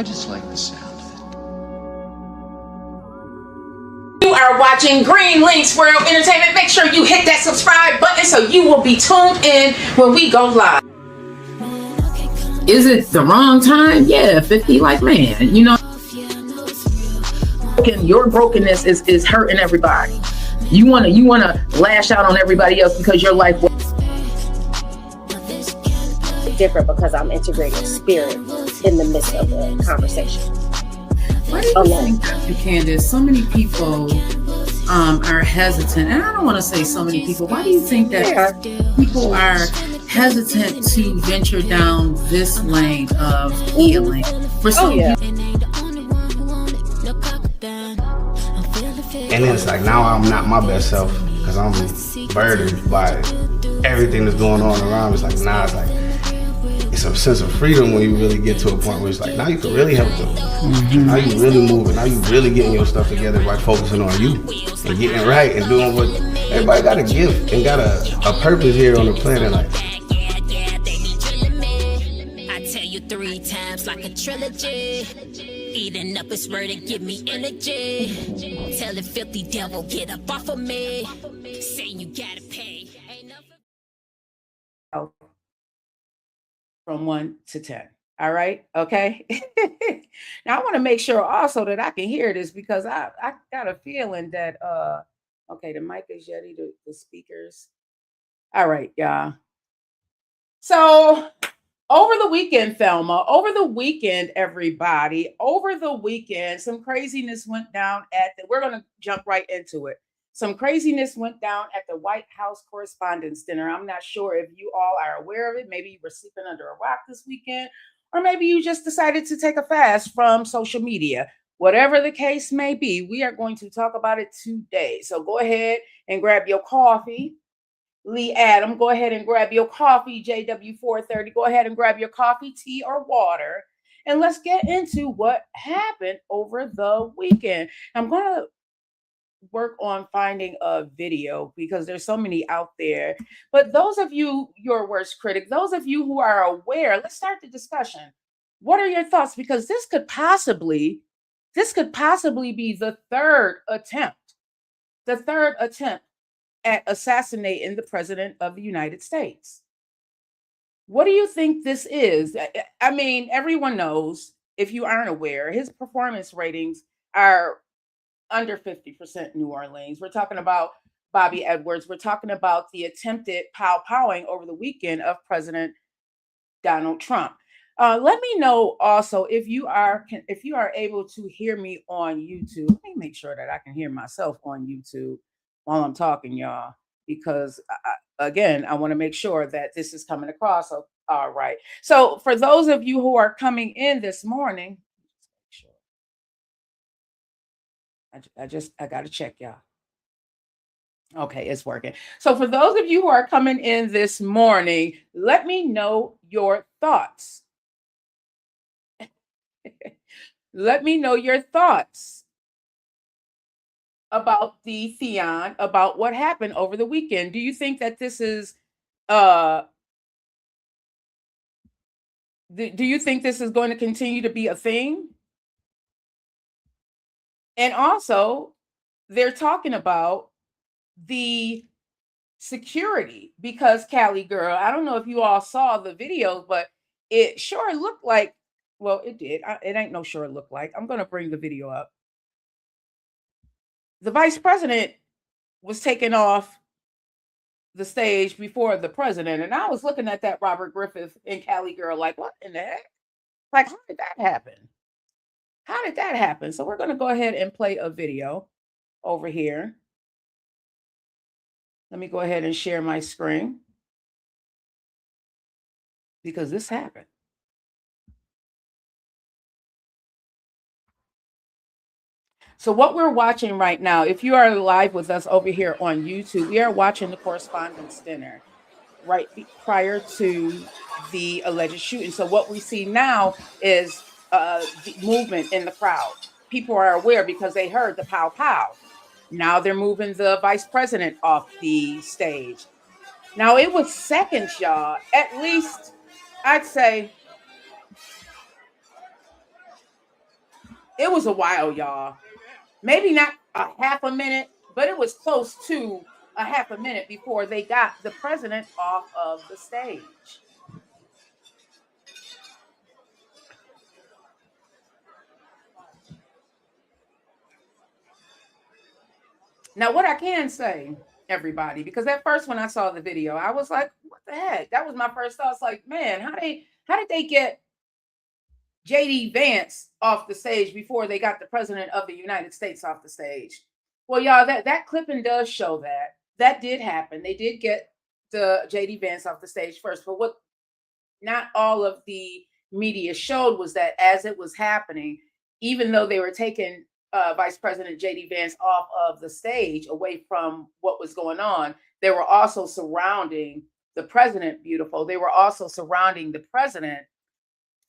I just like the sound of it. You are watching Green Links World Entertainment. Make sure you hit that subscribe button so you will be tuned in when we go live. Is it the wrong time? Yeah, 50, like, man, you know, your brokenness is hurting everybody. You wanna lash out on everybody else because your life was different because I'm integrating spirit in the midst of the conversation. Why do you think, Dr. Candace, so many people are hesitant? And I don't want to say so many people. Why do you think that people are hesitant to venture down this lane of healing? For some people, and it's like now I'm not my best self because I'm burdened by everything that's going on around. It's like now it's like it's a sense of freedom when you really get to a point where it's like now you can really help them. Mm-hmm. Now you really moving. Now you really getting your stuff together by focusing on you and getting right and doing what everybody got a gift and got a purpose here on the planet. Like I tell you 3 times like a trilogy. Eating up his word and give me energy. Tell the filthy devil get up off of me. Saying you gotta pay. from 1 to 10. All right. Okay. Now I want to make sure also that I can hear this because I got a feeling that okay, the mic is ready, the speakers. All right, y'all. So over the weekend, Thelma, over the weekend, everybody, over the weekend, some craziness went down we're going to jump right into it. Some craziness went down at the White House Correspondents' Dinner. I'm not sure if you all are aware of it. Maybe you were sleeping under a rock this weekend, or maybe you just decided to take a fast from social media. Whatever the case may be, we are going to talk about it today. So go ahead and grab your coffee. Lee Adam, go ahead and grab your coffee. JW430, go ahead and grab your coffee, tea, or water. And let's get into what happened over the weekend. I'm going to work on finding a video because there's so many out there. But those of you, your worst critic, those of you who are aware, let's start the discussion. What are your thoughts? Because this could possibly be the third attempt at assassinating the president of the United States. What do you think this is? I mean, everyone knows, if you aren't aware, his performance ratings are under 50% New Orleans. We're talking about Bobby Edwards. We're talking about the attempted pow-powing over the weekend of President Donald Trump. Let me know also if you are able to hear me on YouTube. Let me make sure that I can hear myself on YouTube while I'm talking, y'all, because again, I want to make sure that this is coming across. So, all right. So for those of you who are coming in this morning, I got to check, y'all. Okay, it's working. So for those of you who are coming in this morning, let me know your thoughts. Let me know your thoughts about the Theon, about what happened over the weekend. Do you think that this is do you think this is going to continue to be a thing? And also, they're talking about the security because Cali girl, I don't know if you all saw the videos, but it sure looked like, well, it did. It ain't no sure look like. I'm going to bring the video up. The vice president was taken off the stage before the president. And I was looking at that Robert Griffith and Cali girl like, what in the heck? Like, how did that happen? How did that happen? So we're going to go ahead and play a video over here. Let me go ahead and share my screen because this happened. So what we're watching right now, if you are live with us over here on YouTube, we are watching the Correspondents' Dinner right prior to the alleged shooting. So what we see now is the movement in the crowd. People are aware because they heard the pow pow. Now they're moving the vice president off the stage. Now it was seconds, y'all. At least I'd say It was a while, y'all. Maybe not a half a minute, but it was close to a half a minute before they got the president off of the stage. Now, what I can say, everybody, because at first when I saw the video, I was like, what the heck? That was my first thought. It's like, man, how did they get JD Vance off the stage before they got the president of the United States off the stage? Well, y'all, that clipping does show that did happen. They did get the JD Vance off the stage first, but what not all of the media showed was that as it was happening, even though they were taking Vice President JD Vance off of the stage away from what was going on, they were also surrounding the president, beautiful. They were also surrounding the president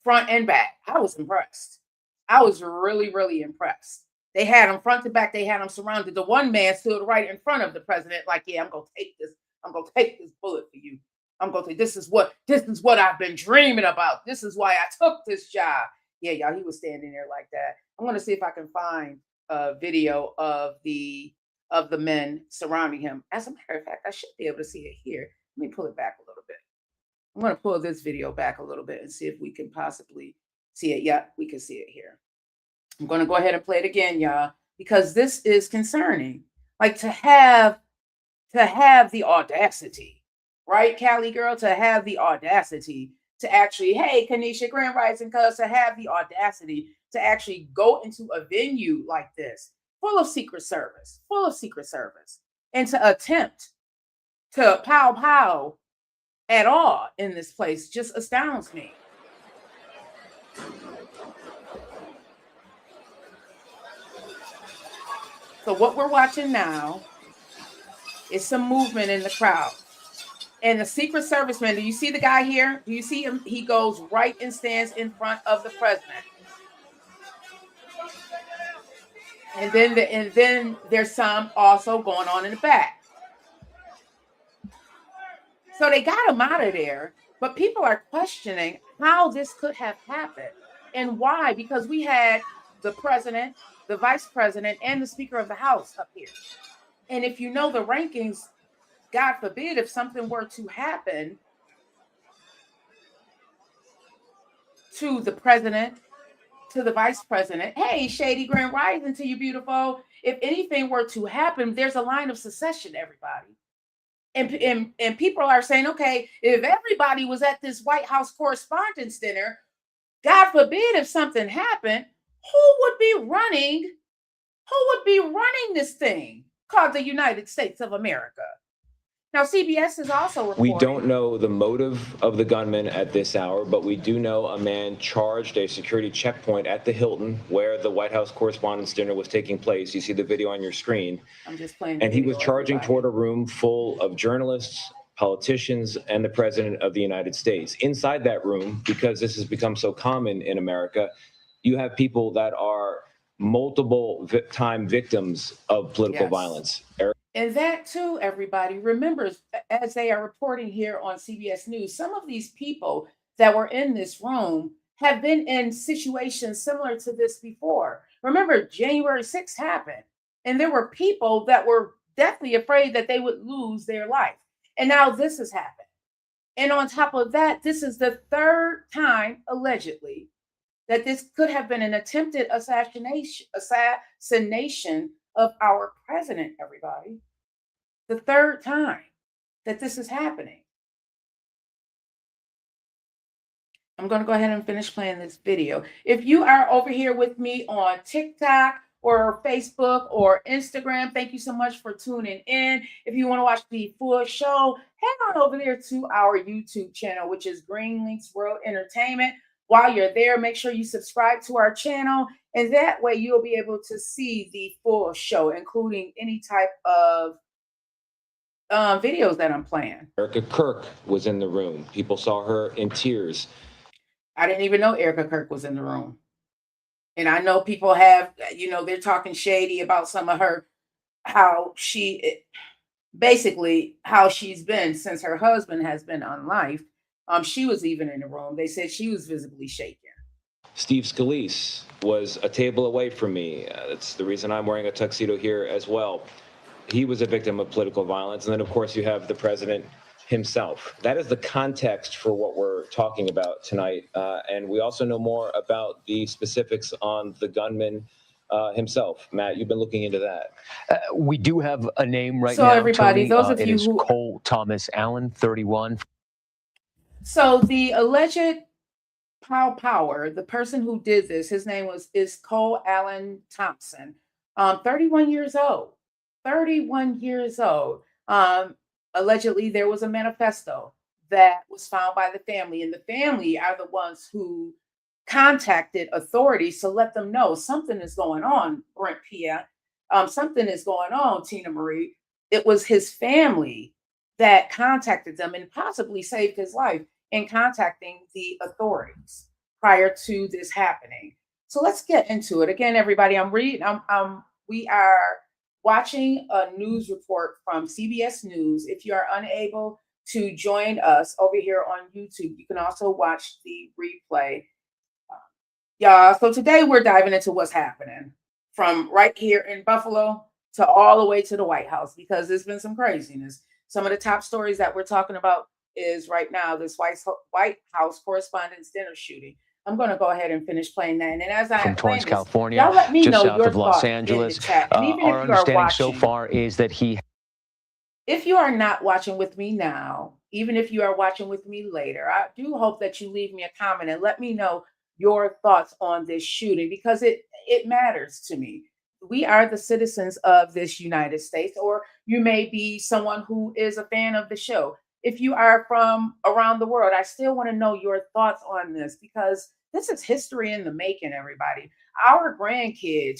front and back. I was impressed. I was really, really impressed. They had him front to back. They had him surrounded. The one man stood right in front of the president, like, yeah, I'm going to take this. I'm going to take this bullet for you. I'm going to say, this is what I've been dreaming about. This is why I took this job. Yeah, y'all, he was standing there like that. I'm going to see if I can find a video of the men surrounding him. As a matter of fact, I should be able to see it here. Let me pull it back a little bit. I'm going to pull this video back a little bit and see if we can possibly see it. Yeah, we can see it here. I'm going to go ahead and play it again, y'all, because this is concerning. Like to have the audacity, right, Cali girl, to have the audacity to actually, hey, Kanisha, Grand Rising, cuz, to have the audacity to actually go into a venue like this, full of Secret Service, and to attempt to pow at all in this place just astounds me. So what we're watching now is some movement in the crowd. And the Secret Serviceman, do you see the guy here? Do you see him? He goes right and stands in front of the president. And then there's some also going on in the back. So they got him out of there, but people are questioning how this could have happened and why, because we had the president, the vice president, and the Speaker of the House up here. And if you know the rankings, God forbid, if something were to happen to the president, to the vice president, hey, Shady Grand Rising to you, beautiful. If anything were to happen, there's a line of succession, everybody. And people are saying, okay, if everybody was at this White House Correspondents' Dinner, God forbid if something happened, who would be running this thing called the United States of America? Now, CBS is also reporting. We don't know the motive of the gunman at this hour, but we do know a man charged a security checkpoint at the Hilton where the White House Correspondents' Dinner was taking place. You see the video on your screen. I'm just playing. And he was charging toward a room full of journalists, politicians, and the President of the United States. Inside that room, because this has become so common in America, you have people that are multiple time victims of political violence. And that too, everybody, remember, as they are reporting here on CBS News, some of these people that were in this room have been in situations similar to this before. Remember, January 6th happened, and there were people that were deathly afraid that they would lose their life. And now this has happened. And on top of that, this is the third time, allegedly, that this could have been an attempted assassination of our president, everybody. The third time that this is happening. I'm going to go ahead and finish playing this video. If you are over here with me on TikTok or Facebook or Instagram, thank you so much for tuning in. If you want to watch the full show, head on over there to our YouTube channel, which is Green Links World Entertainment. While you're there, make sure you subscribe to our channel, and that way you'll be able to see the full show, including any type of videos that I'm playing. Erica Kirk was in the room. People saw her in tears. I didn't even know Erica Kirk was in the room. And I know people have, they're talking shady about some of her, how she's been since her husband has been on life. She was even in the room. They said she was visibly shaken. Steve Scalise was a table away from me. That's the reason I'm wearing a tuxedo here as well. He was a victim of political violence. And then, of course, you have the president himself. That is the context for what we're talking about tonight. And we also know more about the specifics on the gunman himself. Matt, you've been looking into that. We do have a name right So now, everybody, Tony. those of It you is who Cole Thomas Allen, 31. So the alleged power, the person who did this, his name is Cole Allen Thompson, 31 years old. 31 years old. Allegedly, there was a manifesto that was found by the family, and the family are the ones who contacted authorities to let them know something is going on, Brent Pia. Something is going on, Tina Marie. It was his family that contacted them and possibly saved his life in contacting the authorities prior to this happening. So let's get into it. Again, everybody, we are watching a news report from CBS News. If you are unable to join us over here on YouTube, you can also watch the replay. Yeah, so today we're diving into what's happening from right here in Buffalo to all the way to the White House, because there's been some craziness. Some of the top stories that we're talking about is right now this White House Correspondents' Dinner shooting. I'm going to go ahead and finish playing that. And as I From Torrance, California, y'all let me just know south your of Los thoughts Angeles. in the chat. And even Our if you are understanding watching, so far is that if you are not watching with me now, even if you are watching with me later, I do hope that you leave me a comment and let me know your thoughts on this shooting, because it matters to me. We are the citizens of this United States, or you may be someone who is a fan of the show. If you are from around the world, I still want to know your thoughts on this, because this is history in the making, everybody. Our grandkids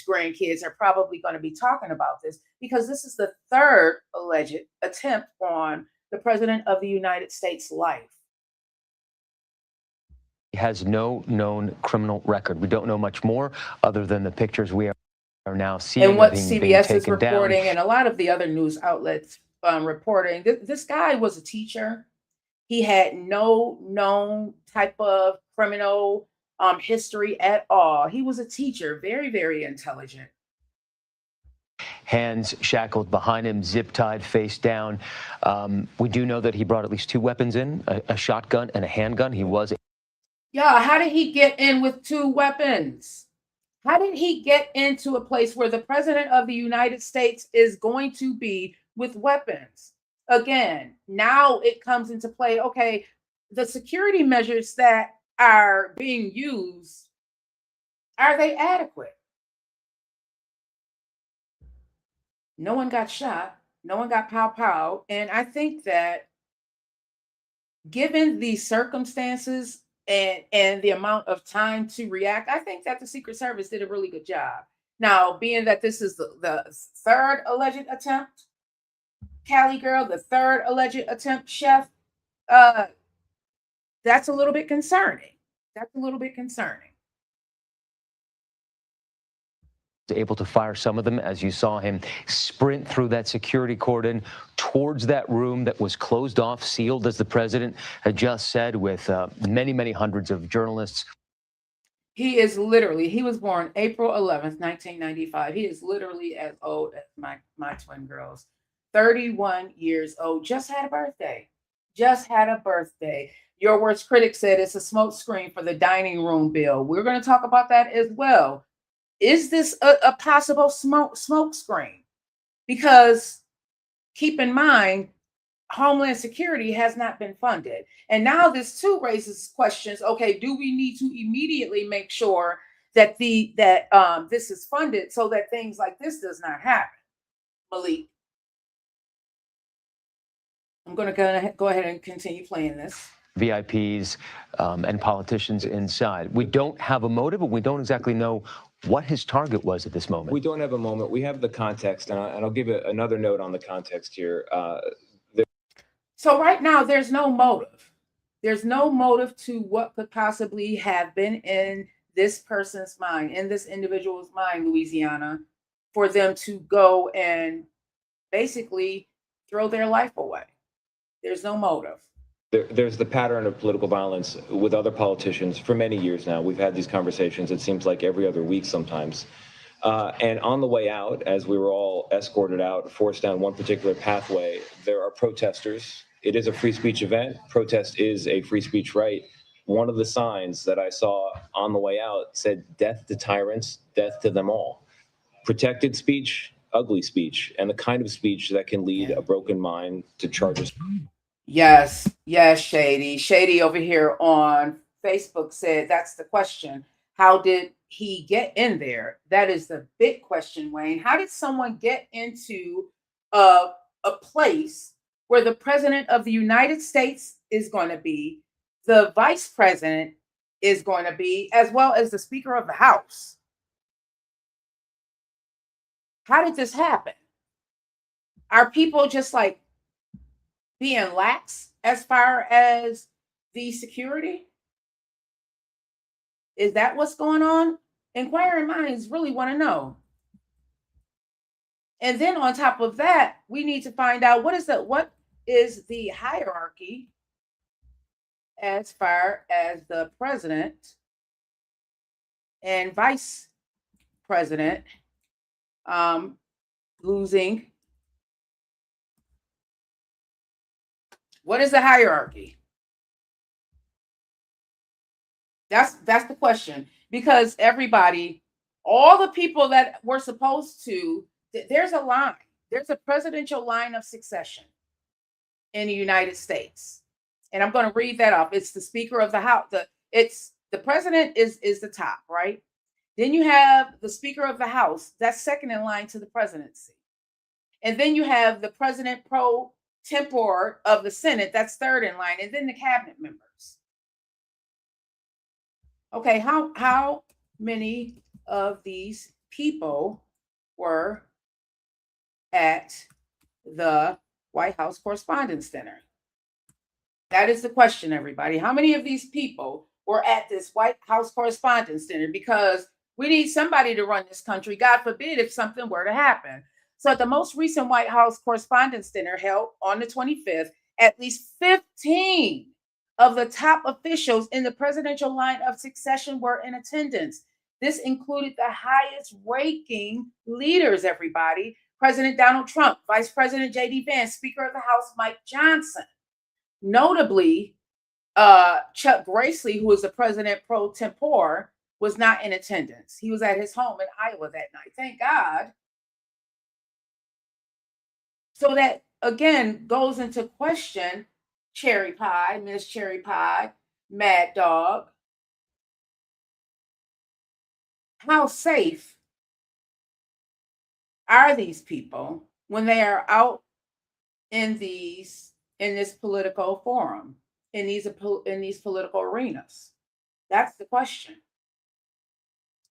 are probably going to be talking about this, because this is the third alleged attempt on the president of the United States' life. has no known criminal record. We don't know much more other than the pictures we are now seeing. And what being CBS is taken reporting, down. and a lot of the other news outlets reporting, this guy was a teacher. He had no known type of criminal history at all. He was a teacher, very, very intelligent. Hands shackled behind him, zip tied, face down. We do know that he brought at least two weapons in, a shotgun and a handgun. He was. Yeah, how did he get in with two weapons? How did he get into a place where the president of the United States is going to be with weapons? Again, now it comes into play. Okay, the security measures that are being used, are they adequate? No one got shot. No one got pow. And I think that given the circumstances and the amount of time to react, I think that the Secret Service did a really good job. Now, being that this is the third alleged attempt, Cali girl, the third alleged attempt, Chef, that's a little bit concerning. That's a little bit concerning. Able to fire some of them, as you saw him sprint through that security cordon towards that room that was closed off, sealed, as the president had just said, with many hundreds of journalists. He was born April 11th, 1995. He is literally as old as my twin girls. 31 years old. Just had a birthday. Your worst critic said it's a smoke screen for the dining room bill. We're going to talk about that as well. Is this a possible smoke screen? Because keep in mind, Homeland Security has not been funded. And now this too raises questions. Okay, do we need to immediately make sure that this is funded so that things like this does not happen? Malik, I'm going to go ahead and continue playing this. VIPs and politicians inside. We don't have a motive, but we don't exactly know what his target was at this moment. We don't have a moment. We have the context, and I'll give you another note on the context here. So right now, there's no motive. There's no motive to what could possibly have been in this person's mind, in this individual's mind, Louisiana, for them to go and basically throw their life away. There's no motive. there's the pattern of political violence with other politicians for many years now. We've had these conversations, it seems like every other week sometimes. And on the way out, as we were all escorted out, forced down one particular pathway, there are protesters. It is a free speech event. Protest is a free speech right. One of the signs that I saw on the way out said, "Death to tyrants, death to them all." Protected speech, ugly speech, and the kind of speech that can lead a broken mind to charges. Yes, yes, Shady. Shady over here on Facebook said that's the question. How did he get in there? That is the big question, Wayne. How did someone get into a place where the president of the United States is going to be, the vice president is going to be, as well as the Speaker of the House? How did this happen? Are people just like being lax as far as the security? Is that what's going on? Inquiring minds really want to know. And then on top of that, we need to find out what is the hierarchy as far as the president and vice president losing. What is the hierarchy? That's the question, because everybody, all the people that were supposed to, there's a line, there's a presidential line of succession in the United States. And I'm going to read that off. It's the Speaker of the House. The president is the top, right? Then you have the Speaker of the House. That's second in line to the presidency. And then you have the president pro tempore of the Senate. That's third in line. And then the cabinet members. Okay, how many of these people were at the White House Correspondents' Dinner? That is the question, everybody. How many of these people were at this White House Correspondents' Dinner? Because we need somebody to run this country, God forbid, if something were to happen. So at the most recent White House Correspondents' Dinner held on the 25th, at least 15 of the top officials in the presidential line of succession were in attendance. This included the highest ranking leaders, everybody. President Donald Trump, Vice President J.D. Vance, Speaker of the House Mike Johnson. Notably, Chuck Grassley, who was the president pro tempore, was not in attendance. He was at his home in Iowa that night. Thank God. So that, again, goes into question Cherry Pie, Miss Cherry Pie, Mad Dog. How safe are these people when they are out in this political forum, in these political arenas? That's the question.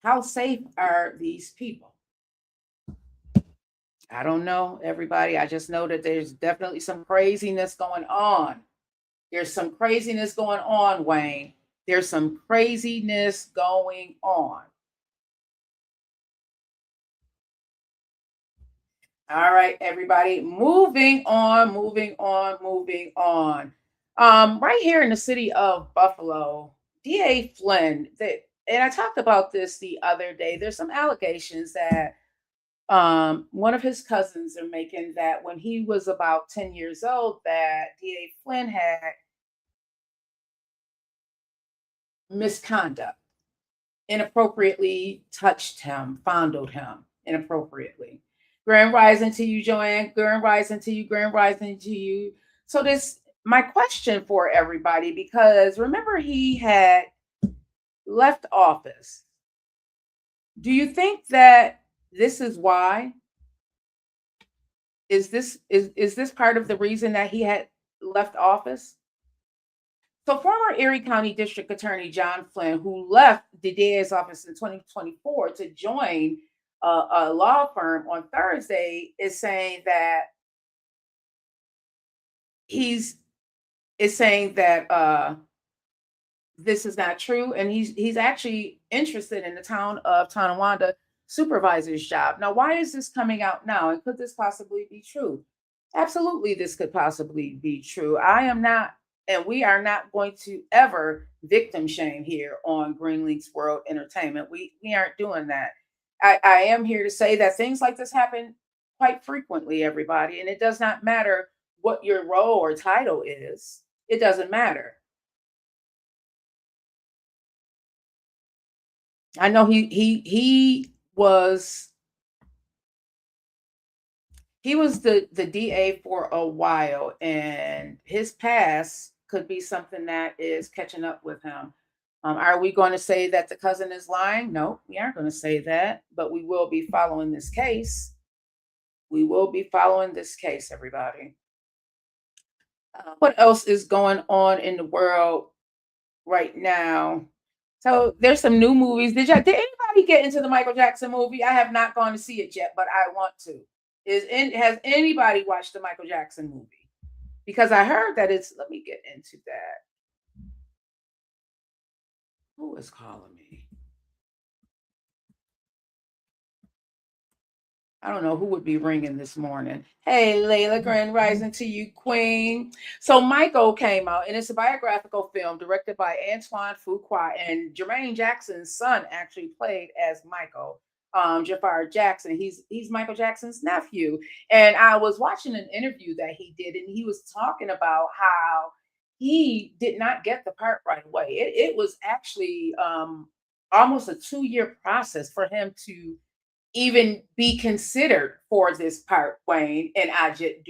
How safe are these people? I don't know, everybody. I just know that there's definitely some craziness going on. There's some craziness going on, Wayne. There's some craziness going on. All right, everybody. Moving on. Right here in the city of Buffalo, DA Flynn, and I talked about this the other day. There's some allegations that one of his cousins are making that when he was about 10 years old, that DA Flynn had misconduct, inappropriately touched him, fondled him inappropriately. Grand rising to you, Joanne. Grand rising to you. Grand rising to you. So my question for everybody, because remember he had left office. Do you think that this is why? Is this part of the reason that he had left office? So former Erie County District Attorney John Flynn, who left the DA's office in 2024 to join a law firm on Thursday, is saying that this is not true, and he's actually interested in the town of Tonawanda supervisor's job. Now, why is this coming out now? And could this possibly be true? Absolutely, this could possibly be true. I am not And we are not going to ever victim shame here on Green Links World Entertainment. We aren't doing that. I am here to say that things like this happen quite frequently, everybody, and it does not matter what your role or title is. It doesn't matter. I know he was the DA for a while, and his past could be something that is catching up with him. Are we going to say that the cousin is lying? No, we aren't going to say that, but we will be following this case. We will be following this case, everybody. What else is going on in the world right now? So there's some new movies. Did anybody get into the Michael Jackson movie? I have not gone to see it yet, but I want to. Has anybody watched the Michael Jackson movie? Because I heard that it's, let me get into that. Who is calling me? I don't know who would be ringing this morning. Hey, Layla, grand rising to you, Queen. So Michael came out, and it's a biographical film directed by Antoine Fuqua, and Jermaine Jackson's son actually played as Michael. Jafar Jackson. He's Michael Jackson's nephew. And I was watching an interview that he did, and he was talking about how he did not get the part right away. It was actually almost a 2-year process for him to even be considered for this part, Wayne and Ajit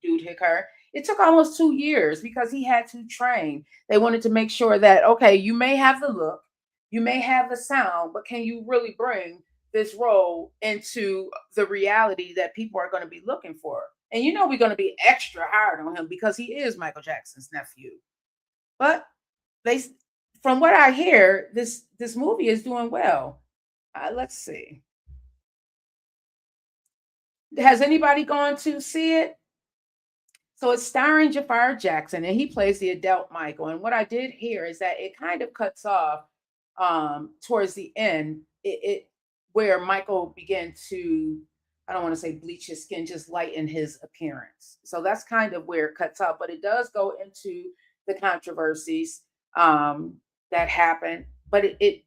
Dudhikar. It took almost 2 years because he had to train. They wanted to make sure that, okay, you may have the look, you may have the sound, but can you really bring this role into the reality that people are going to be looking for? And we're going to be extra hard on him because he is Michael Jackson's nephew. But from what I hear, this movie is doing well. Let's see. Has anybody gone to see it? So it's starring Jafar Jackson, and he plays the adult Michael. And what I did hear is that it kind of cuts off towards the end. It where Michael began to, I don't want to say bleach his skin, just lighten his appearance. So that's kind of where it cuts off. But it does go into the controversies that happen. But it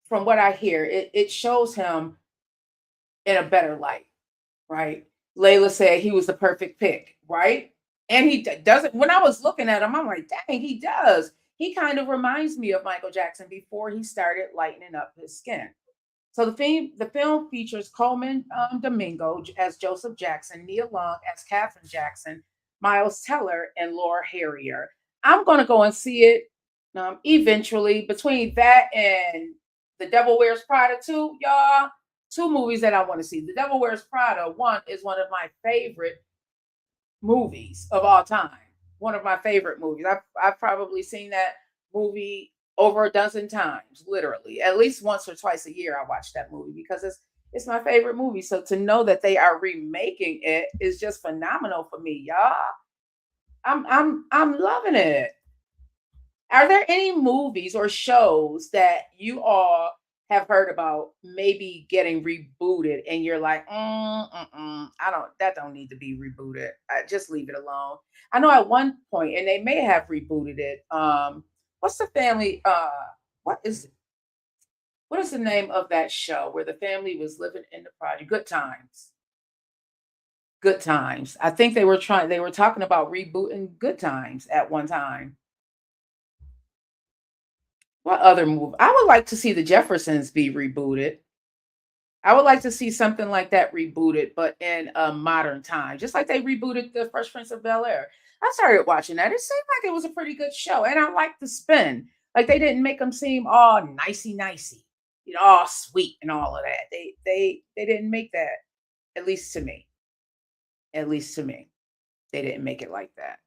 from what I hear, it shows him in a better light. Right. Layla said he was the perfect pick, right? And he doesn't. When I was looking at him, I'm like, dang, he does. He kind of reminds me of Michael Jackson before he started lightening up his skin. So the film features Coleman Domingo as Joseph Jackson, Nia Long as Catherine Jackson, Miles Teller, and Laura Harrier. I'm going to go and see it eventually. Between that and The Devil Wears Prada 2, y'all. 2 movies that I want to see. The Devil Wears Prada is one of my favorite movies of all time. One of my favorite movies. I've probably seen that movie over a dozen times, literally. At least once or twice a year I watch that movie because it's my favorite movie. So to know that they are remaking it is just phenomenal for me, y'all. I'm loving it. Are there any movies or shows that you all have heard about maybe getting rebooted and you're like, that don't need to be rebooted. Just leave it alone. I know at one point, and they may have rebooted it. What's the family? What is the name of that show where the family was living in the project? Good Times. Good Times. I think they were talking about rebooting Good Times at one time. What other movie? I would like to see the Jeffersons be rebooted. I would like to see something like that rebooted, but in a modern time, just like they rebooted the Fresh Prince of Bel-Air. I started watching that. It seemed like it was a pretty good show, and I liked the spin. Like they didn't make them seem all nicey, all sweet and all of that. They didn't make that. At least to me. They didn't make it like that.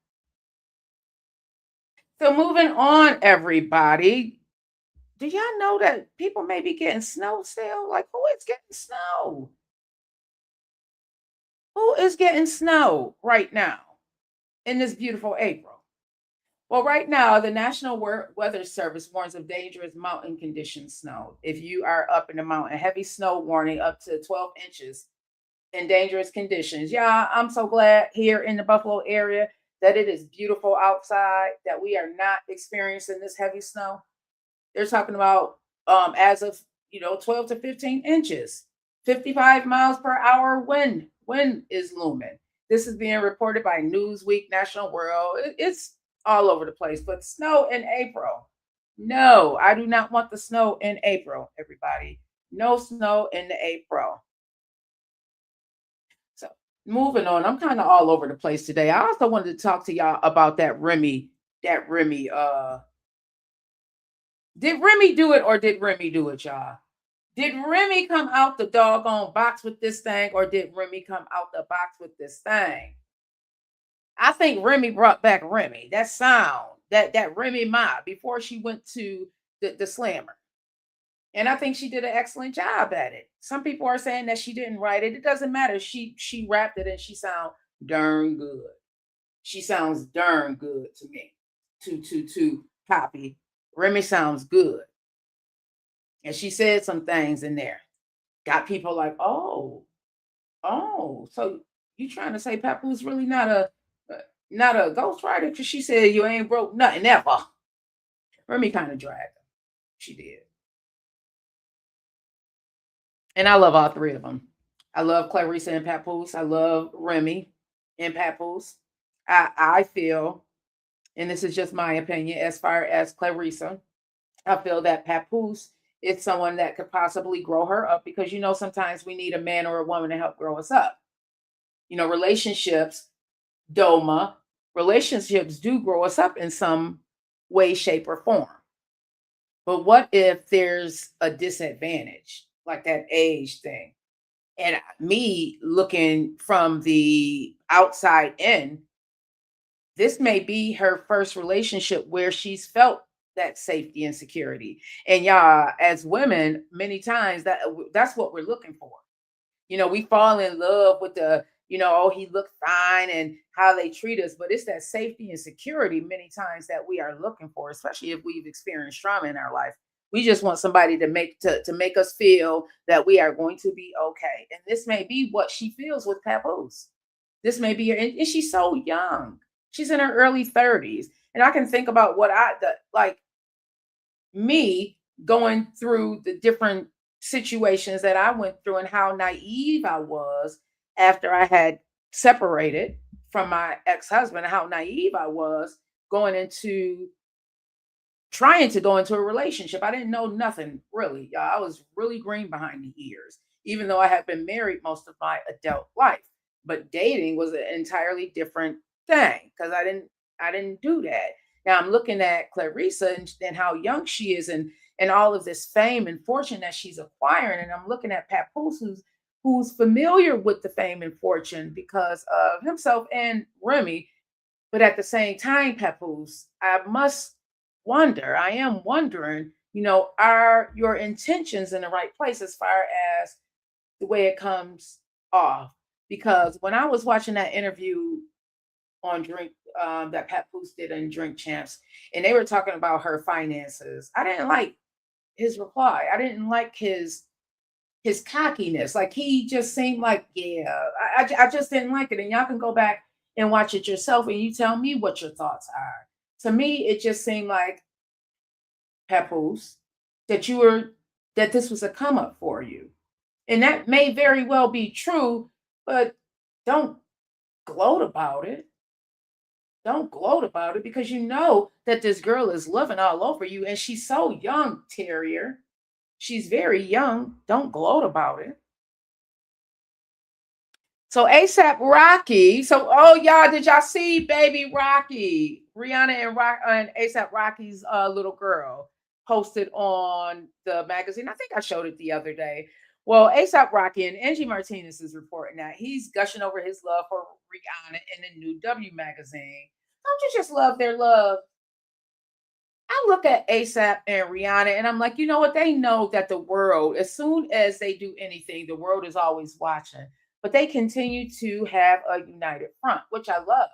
So moving on, everybody. Do y'all know that people may be getting snow still? Like, who is getting snow? Who is getting snow right now in this beautiful April? Well, right now, the National Weather Service warns of dangerous mountain condition snow. If you are up in the mountain, heavy snow warning up to 12 inches in dangerous conditions. Yeah, I'm so glad here in the Buffalo area that it is beautiful outside, that we are not experiencing this heavy snow. They're talking about as of 12 to 15 inches, 55 miles per hour wind is looming. This is being reported by Newsweek, National World. It's all over the place. But snow in April. No, I do not want the snow in April, everybody. No snow in the April. So moving on, I'm kind of all over the place today. I also wanted to talk to y'all about that Remy. Did Remy do it or did Remy do it, y'all? Did Remy come out the doggone box with this thing or did Remy come out the box with this thing? I think Remy brought back Remy. That sound, that Remy Ma before she went to the slammer. And I think she did an excellent job at it. Some people are saying that she didn't write it. It doesn't matter. She rapped it and she sounds darn good. She sounds darn good to me. To copy. Remy sounds good. And she said some things in there. Got people like, oh, so you trying to say Papoose really not a ghostwriter? Because she said you ain't broke nothing ever. Remy kind of dragged her. She did. And I love all three of them. I love Clarissa and Papoose. I love Remy and Papoose. I feel, and this is just my opinion, as far as Clarissa, I feel that Papoose is someone that could possibly grow her up because, sometimes we need a man or a woman to help grow us up. Relationships, relationships do grow us up in some way, shape, or form. But what if there's a disadvantage, like that age thing? And me looking from the outside in, this may be her first relationship where she's felt that safety and security. And y'all, as women, many times that's what we're looking for. We fall in love with the, oh, he looked fine and how they treat us, but it's that safety and security many times that we are looking for, especially if we've experienced trauma in our life. We just want somebody to make us feel that we are going to be okay. And this may be what she feels with Papoose. This may be, and she's so young. She's in her early 30s. And I can think about what me going through the different situations that I went through and how naive I was after I had separated from my ex-husband, how naive I was trying to go into a relationship. I didn't know nothing really. I was really green behind the ears, even though I had been married most of my adult life. But dating was an entirely different thing because I didn't do that. Now I'm looking at Clarissa and how young she is and all of this fame and fortune that she's acquiring. And I'm looking at Papoose, who's familiar with the fame and fortune because of himself and Remy. But at the same time, Papoose, I am wondering, are your intentions in the right place as far as the way it comes off? Because when I was watching that interview on Drink that Papoose did in Drink Champs, and they were talking about her finances, I didn't like his reply. I didn't like his cockiness. Like he just seemed like, yeah, I just didn't like it. And y'all can go back and watch it yourself, and you tell me what your thoughts are. To me, it just seemed like, Papoose, that this was a come up for you. And that may very well be true, but don't gloat about it. Don't gloat about it because you know that this girl is loving all over you and she's so young, Terrier. She's very young. Don't gloat about it. So ASAP Rocky. So, y'all, did y'all see baby Rocky? Rihanna and ASAP Rocky's little girl posted on the magazine. I think I showed it the other day. Well, ASAP Rocky and Angie Martinez is reporting that he's gushing over his love for Rihanna in the new W magazine. Don't you just love their love? I look at ASAP and Rihanna and I'm like, you know what? They know that the world, as soon as they do anything, the world is always watching. But they continue to have a united front, which I love.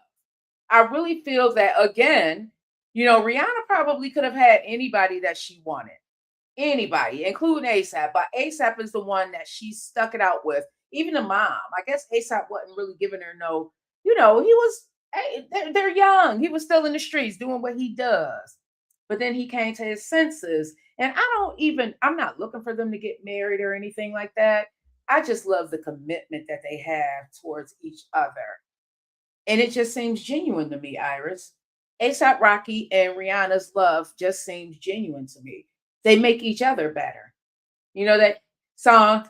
I really feel that, again, Rihanna probably could have had anybody that she wanted. Anybody, including ASAP. But ASAP is the one that she stuck it out with. Even the mom. I guess ASAP wasn't really giving her no, he was Hey, they're young. He was still in the streets doing what he does. But then he came to his senses. And I'm not looking for them to get married or anything like that. I just love the commitment that they have towards each other. And it just seems genuine to me, Iris. ASAP Rocky and Rihanna's love just seems genuine to me. They make each other better. You know that song,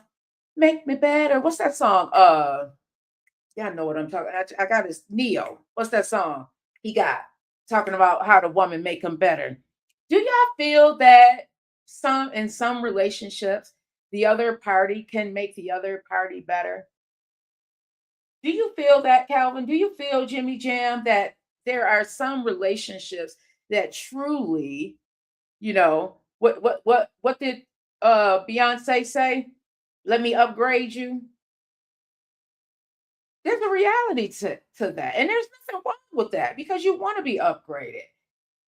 Make Me Better? What's that song? Y'all know what I'm talking. I got his Neo. What's that song he got talking about how the woman make him better? Do y'all feel that in some relationships, the other party can make the other party better? Do you feel that, Calvin? Do you feel, Jimmy Jam, that there are some relationships that truly, what did Beyonce say? Let me upgrade you. There's a reality to that. And there's nothing wrong with that because you want to be upgraded.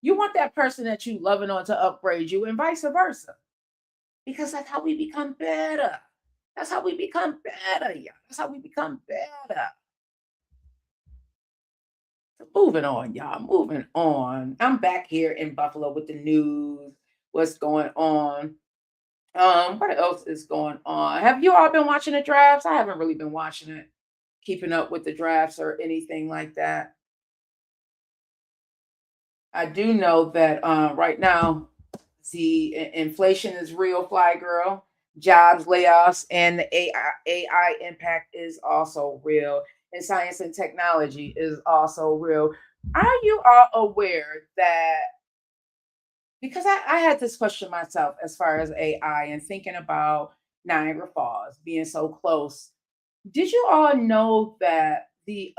You want that person that you loving on to upgrade you and vice versa. Because that's how we become better. That's how we become better, y'all. That's how we become better. So moving on, y'all. Moving on. I'm back here in Buffalo with the news. What's going on? What else is going on? Have you all been watching the drafts? I haven't really been watching it, keeping up with the drafts or anything like that. I do know that right now the inflation is real, fly girl. Jobs, layoffs, and the AI impact is also real. And science and technology is also real. Are you all aware that? Because I had this question myself as far as AI and thinking about Niagara Falls being so close. Did you all know that the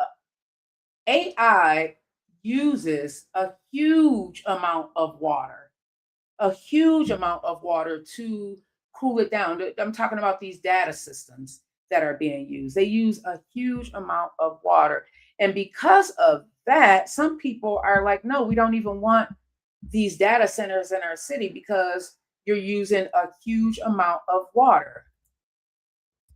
AI uses a huge amount of water? A huge amount of water to cool it down. I'm talking about these data systems that are being used. They use a huge amount of water. And because of that, some people are like, no, we don't even want these data centers in our city because you're using a huge amount of water.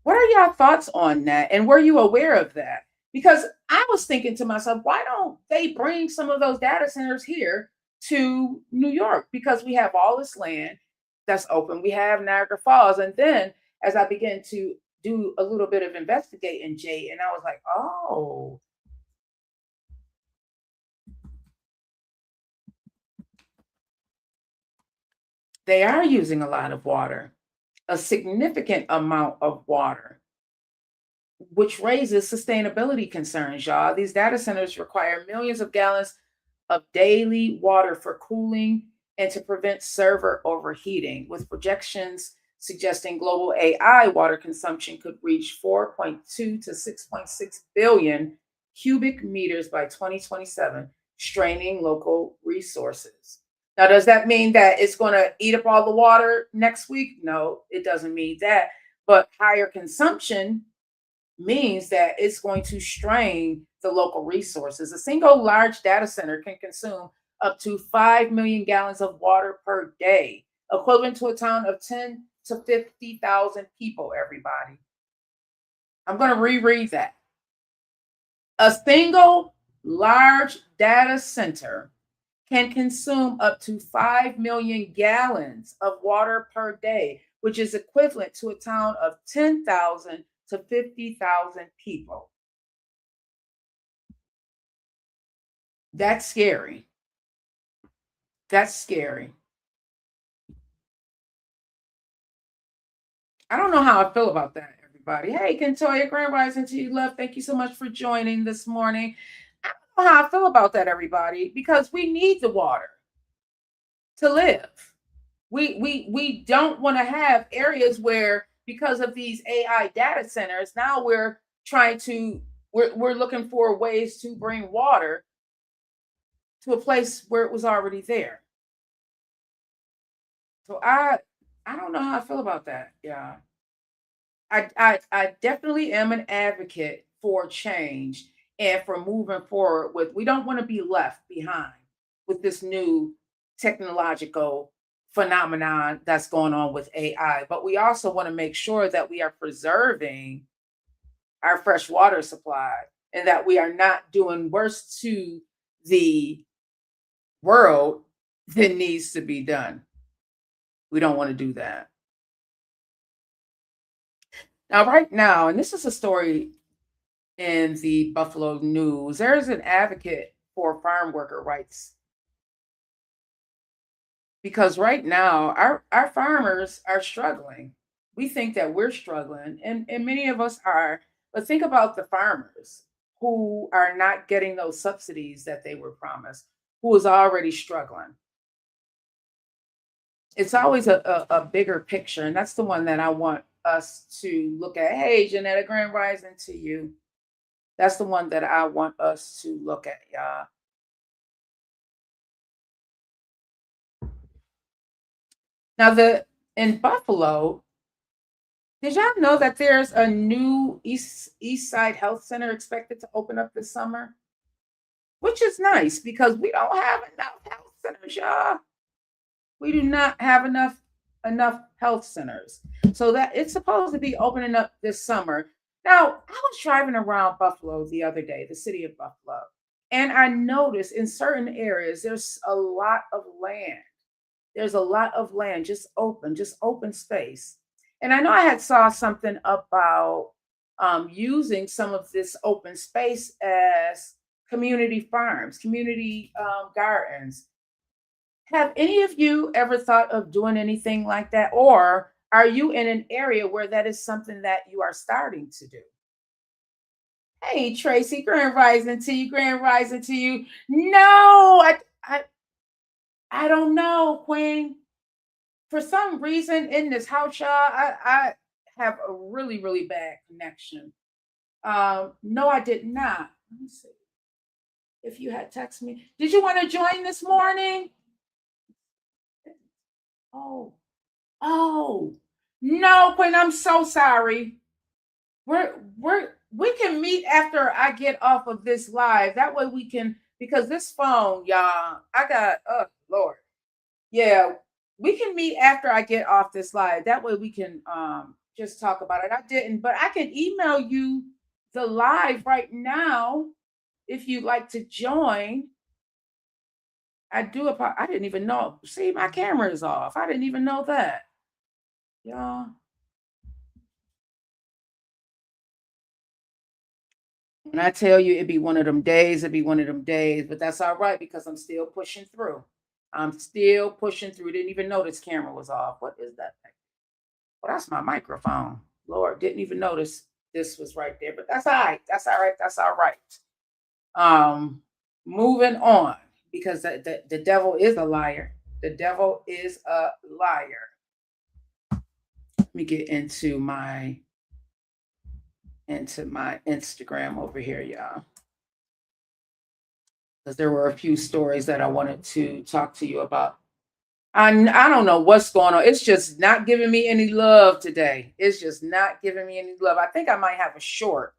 What are your thoughts on that? And were you aware of that? Because I was thinking to myself, why don't they bring some of those data centers here to New York? Because we have all this land that's open. We have Niagara Falls. And then as I began to do a little bit of investigating, Jay, and I was like, oh, they are using a lot of water, a significant amount of water, which raises sustainability concerns, y'all. These data centers require millions of gallons of daily water for cooling and to prevent server overheating, with projections suggesting global AI water consumption could reach 4.2 to 6.6 billion cubic meters by 2027, straining local resources. Now, does that mean that it's going to eat up all the water next week? No, it doesn't mean that. But higher consumption means that it's going to strain the local resources. A single large data center can consume up to 5 million gallons of water per day, equivalent to a town of 10 to 50,000 people, everybody. I'm going to reread that. A single large data center can consume up to 5 million gallons of water per day, which is equivalent to a town of 10,000 to 50,000 people. That's scary. That's scary. I don't know how I feel about that, everybody. Hey, Kentoya, Grand Rising to you, love. Thank you so much for joining this morning. I don't know how I feel about that, everybody, because we need the water to live. We don't want to have areas where, because of these AI data centers, now we're looking for ways to bring water to a place where it was already there. So I don't know how I feel about that. Yeah. I definitely am an advocate for change and for moving forward with, we don't want to be left behind with this new technological phenomenon that's going on with AI, but we also want to make sure that we are preserving our fresh water supply. and that we are not doing worse to the world than needs to be done. We don't want to do that. Now, right now, and this is a story in the Buffalo News, there's an advocate for farm worker rights. Because right now, our farmers are struggling. We think that we're struggling, and many of us are. But think about the farmers who are not getting those subsidies that they were promised, who is already struggling. It's always a bigger picture, and that's the one that I want us to look at. Hey, Janetta, Grand Rising to you. That's the one that I want us to look at, y'all. Now, in Buffalo, did y'all know that there's a new East Side Health Center expected to open up this summer? Which is nice because we don't have enough health centers, y'all. We do not have enough health centers. So that it's supposed to be opening up this summer. Now, I was driving around Buffalo the other day, the city of Buffalo, and I noticed in certain areas there's a lot of land. There's a lot of land just open space. And I know I had saw something about using some of this open space as community farms, community gardens. Have any of you ever thought of doing anything like that? Or are you in an area where that is something that you are starting to do? Hey, Tracy, Grand Rising to you, Grand Rising to you. No, I don't know, Queen. For some reason in this house, y'all, I have a really, really bad connection. No, I did not. Let me see. If you had texted me, did you want to join this morning? Oh, no, Quinn, I'm so sorry. We can meet after I get off of this live. That way we can, because this phone, y'all, oh Lord. Yeah, we can meet after I get off this live. That way we can just talk about it. I didn't, but I can email you the live right now if you'd like to join. I didn't even know. See, my camera is off. I didn't even know that. Y'all. And I tell you, it'd be one of them days. But that's all right because I'm still pushing through. Didn't even know this camera was off. What is that thing? Well, that's my microphone. Lord, didn't even notice this was right there. But that's all right. That's all right. Moving on. Because the devil is a liar. The devil is a liar. Let me get into my Instagram over here, y'all. Because there were a few stories that I wanted to talk to you about. I don't know what's going on. It's just not giving me any love today. It's just not giving me any love. I think I might have a short.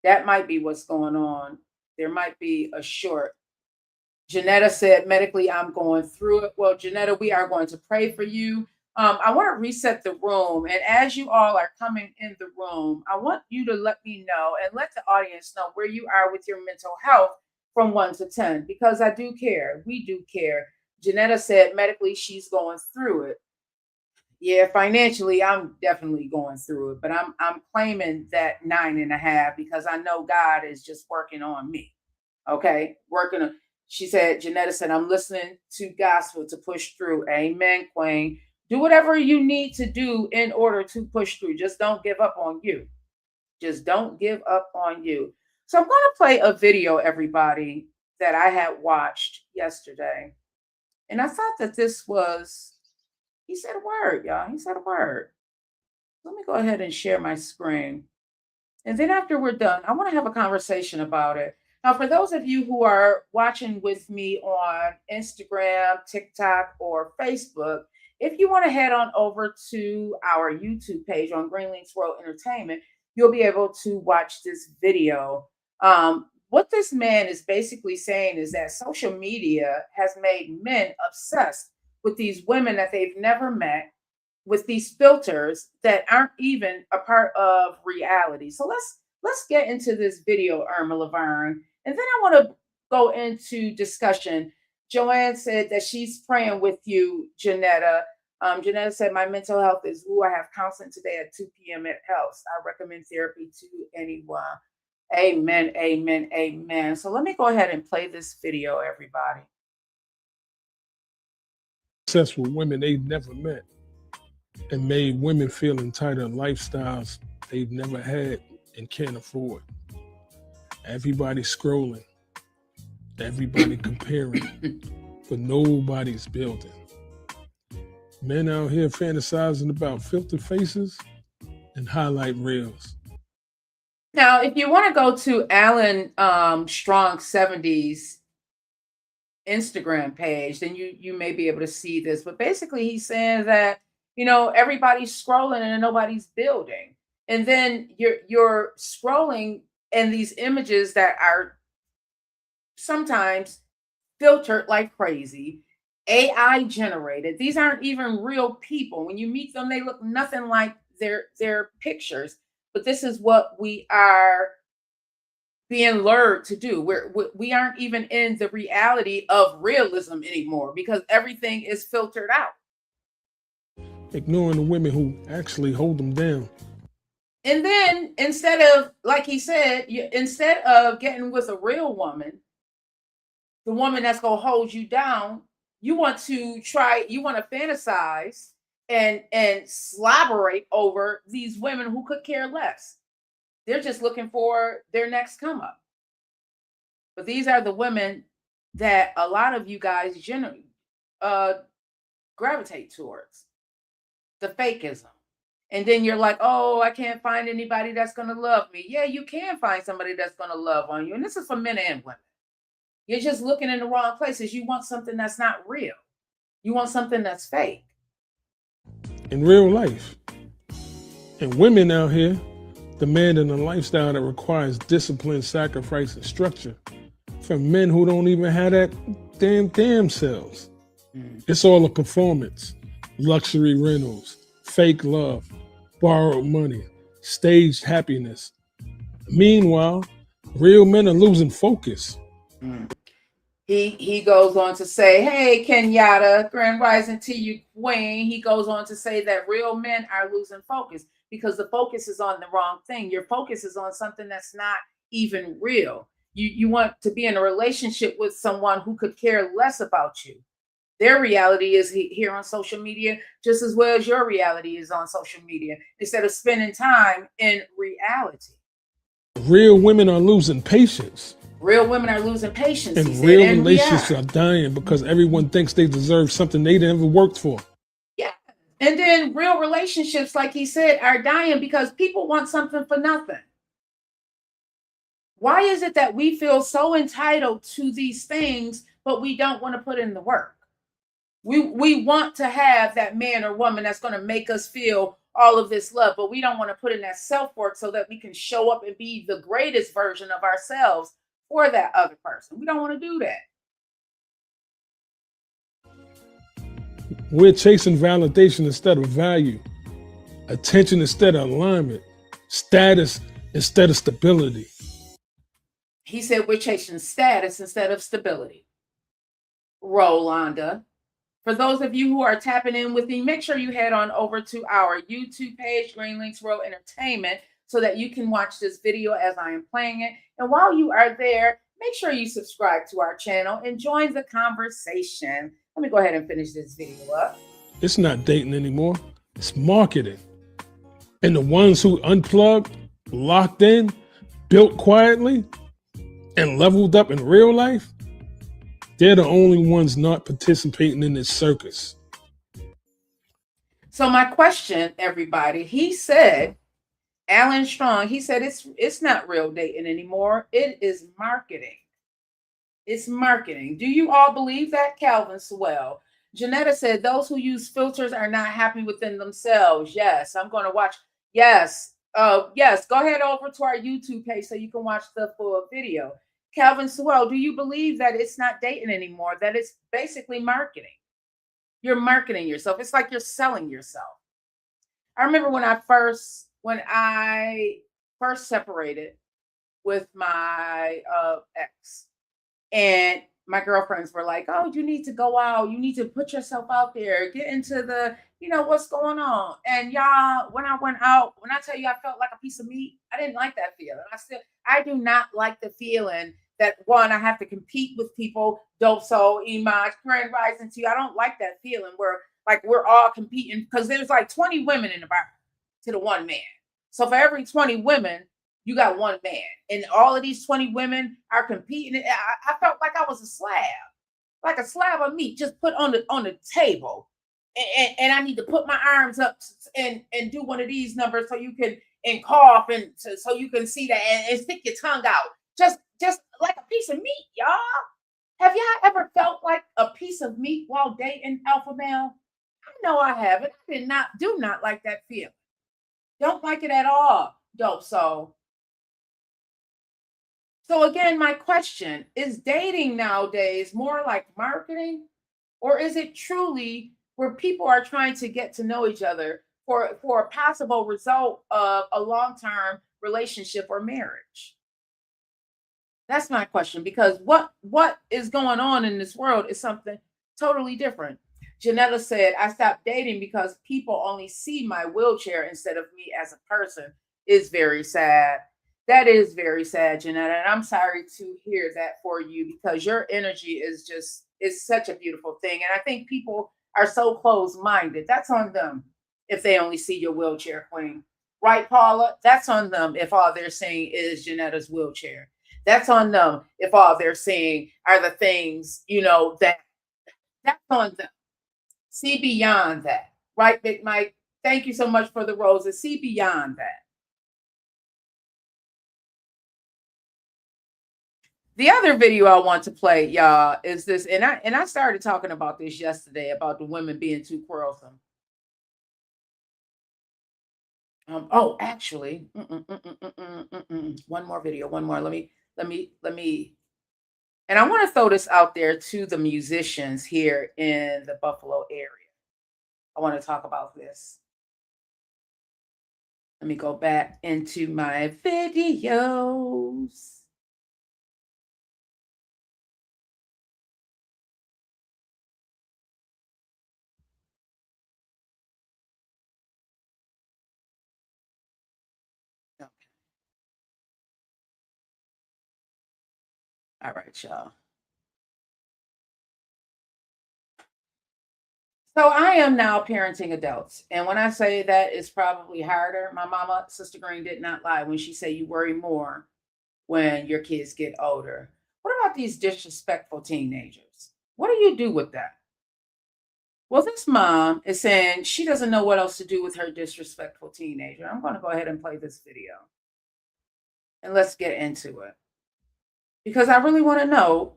That might be what's going on. There might be a short. Janetta said, medically, I'm going through it. Well, Janetta, we are going to pray for you. I want to reset the room. And as you all are coming in the room, I want you to let me know and let the audience know where you are with your mental health from 1 to 10, because I do care. We do care. Janetta said, medically, she's going through it. Yeah, financially, I'm definitely going through it, but I'm claiming that 9.5 because I know God is just working on me. Okay, She said, Janetta said, I'm listening to gospel to push through. Amen, Queen. Do whatever you need to do in order to push through. Just don't give up on you. Just don't give up on you. So I'm going to play a video, everybody, that I had watched yesterday. And I thought that this was, he said a word, y'all. He said a word. Let me go ahead and share my screen. And then after we're done, I want to have a conversation about it. Now, for those of you who are watching with me on Instagram, TikTok, or Facebook, if you want to head on over to our YouTube page on Green Links World Entertainment, you'll be able to watch this video. What this man is basically saying is that social media has made men obsessed with these women that they've never met, with these filters that aren't even a part of reality. So let's get into this video, Irma Laverne, and then I want to go into discussion. Joanne said that she's praying with you, Janetta. Janetta said, my mental health is who I have counseling today at 2 p.m. It helps. I recommend therapy to anyone. Amen, amen, amen. So let me go ahead and play this video, everybody. Successful women they've never met and made women feel entitled lifestyles they've never had and can't afford. Everybody's scrolling, everybody comparing, but nobody's building. Men out here fantasizing about filter faces and highlight reels. Now, if you want to go to Alan Strong 70s Instagram page, then you may be able to see this. But basically, he's saying that, you know, everybody's scrolling and nobody's building. And then you're scrolling and these images that are sometimes filtered like crazy, AI generated. These aren't even real people. When you meet them, they look nothing like their pictures. But this is what we are being lured to do. We aren't even in the reality of realism anymore because everything is filtered out. Ignoring the women who actually hold them down. And then instead of, like he said, instead of getting with a real woman, the woman that's going to hold you down, you want to fantasize and sloberate over these women who could care less. They're just looking for their next come up. But these are the women that a lot of you guys gravitate towards. The fakeism. And then you're like, oh, I can't find anybody that's going to love me. Yeah, you can find somebody that's going to love on you. And this is for men and women. You're just looking in the wrong places. You want something that's not real. You want something that's fake. In real life. And women out here demanding a lifestyle that requires discipline, sacrifice, and structure from men who don't even have that damn selves. It's all a performance. Luxury rentals, fake love, borrowed money, staged happiness. Meanwhile, real men are losing focus. He goes on to say, hey, Kenyatta, Grand Rising to you, Wayne. He goes on to say that real men are losing focus because the focus is on the wrong thing. Your focus is on something that's not even real. You want to be in a relationship with someone who could care less about you. Their reality is here on social media just as well as your reality is on social media, instead of spending time in reality. Real women are losing patience. Real women are losing patience. And real relationships are dying because everyone thinks they deserve something they never worked for. Yeah. And then real relationships, like he said, are dying because people want something for nothing. Why is it that we feel so entitled to these things, but we don't want to put in the work? We want to have that man or woman that's going to make us feel all of this love, but we don't want to put in that self-work so that we can show up and be the greatest version of ourselves for that other person. We don't want to do that. We're chasing validation instead of value, attention instead of alignment, status instead of stability. He said we're chasing status instead of stability. Rolanda. For those of you who are tapping in with me, make sure you head on over to our YouTube page, Green Links Row Entertainment, so that you can watch this video as I am playing it. And while you are there, make sure you subscribe to our channel and join the conversation. Let me go ahead and finish this video up. It's not dating anymore. It's marketing. And the ones who unplugged, locked in, built quietly, and leveled up in real life, they're the only ones not participating in this circus. So my question, everybody, he said, Alan Strong, he said it's not real dating anymore. It is marketing. It's marketing. Do you all believe that? Calvin Swell. Janetta said those who use filters are not happy within themselves. Yes, I'm going to watch. Yes. Yes. Go ahead over to our YouTube page so you can watch the full video. Calvin Swell, do you believe that it's not dating anymore? That it's basically marketing? You're marketing yourself. It's like you're selling yourself. I remember when I first first separated with my ex, and my girlfriends were like, "Oh, you need to go out. You need to put yourself out there. Get into the, what's going on." And y'all, when I went out, when I tell you I felt like a piece of meat, I didn't like that feeling. I do not like the feeling that, one, I have to compete with people. Dope Soul, Imaj, Grand Rising to you. I don't like that feeling where like we're all competing, because there's like 20 women in the bar to the one man. So for every 20 women, you got one man, and all of these 20 women are competing. I felt like I was like a slab of meat just put on the table, and I need to put my arms up and do one of these numbers so you can, and cough, and so you can see that, and stick your tongue out, just like a piece of meat, y'all. Have y'all ever felt like a piece of meat while dating alpha male? I know I haven't. I do not like that feeling. Don't like it at all, Dope Soul. So again, my question is, dating nowadays more like marketing, or is it truly where people are trying to get to know each other for a possible result of a long-term relationship or marriage? That's my question, because what is going on in this world is something totally different. Janetta said, "I stopped dating because people only see my wheelchair instead of me as a person." Is very sad. That is very sad, Janetta. And I'm sorry to hear that for you, because your energy is such a beautiful thing. And I think people are so closed-minded. That's on them if they only see your wheelchair, queen. Right, Paula? That's on them if all they're seeing is Janetta's wheelchair. That's on them if all they're seeing are the things, that's on them. See beyond that. Right, Big Mike? Thank you so much for the roses. See beyond that. The other video I want to play, y'all, is this, and I started talking about this yesterday about the women being too quarrelsome. Oh, actually, one more video, one more. Let me, and I want to throw this out there to the musicians here in the Buffalo area. I want to talk about this. Let me go back into my videos. All right, y'all. So I am now parenting adults. And when I say that, it's probably harder. My mama, Sister Green, did not lie when she said you worry more when your kids get older. What about these disrespectful teenagers? What do you do with that? Well, this mom is saying she doesn't know what else to do with her disrespectful teenager. I'm going to go ahead and play this video. And let's get into it, because I really want to know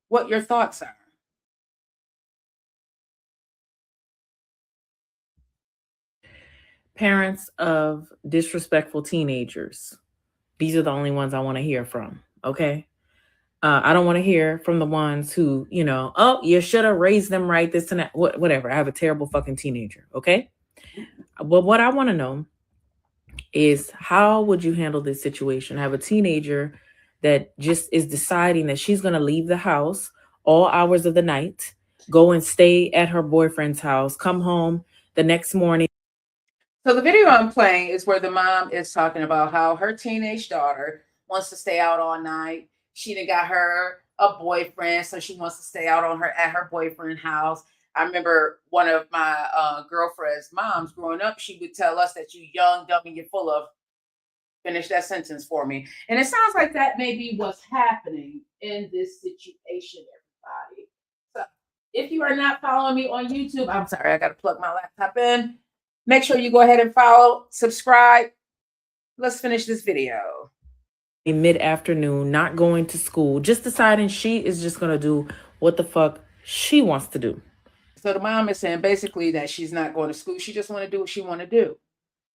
what your thoughts are. Parents of disrespectful teenagers, these are the only ones I want to hear from, okay? I don't want to hear from the ones who, oh, you should have raised them right, this and that, whatever. I have a terrible fucking teenager, okay? Well, what I want to know is, how would you handle this situation? I have a teenager that just is deciding that she's going to leave the house all hours of the night, go and stay at her boyfriend's house, come home the next morning. So the video I'm playing is where the mom is talking about how her teenage daughter wants to stay out all night. She done got her a boyfriend, so she wants to stay out at her boyfriend's house. I remember one of my girlfriend's moms growing up, she would tell us that you young, dumb, and you're full of. Finish that sentence for me. And it sounds like that may be what's happening in this situation, everybody. So if you are not following me on YouTube, I'm sorry, I got to plug my laptop in. Make sure you go ahead and follow, subscribe. Let's finish this video. In mid-afternoon, not going to school, just deciding she is just going to do what the fuck she wants to do. So the mom is saying basically that she's not going to school. She just want to do what she want to do.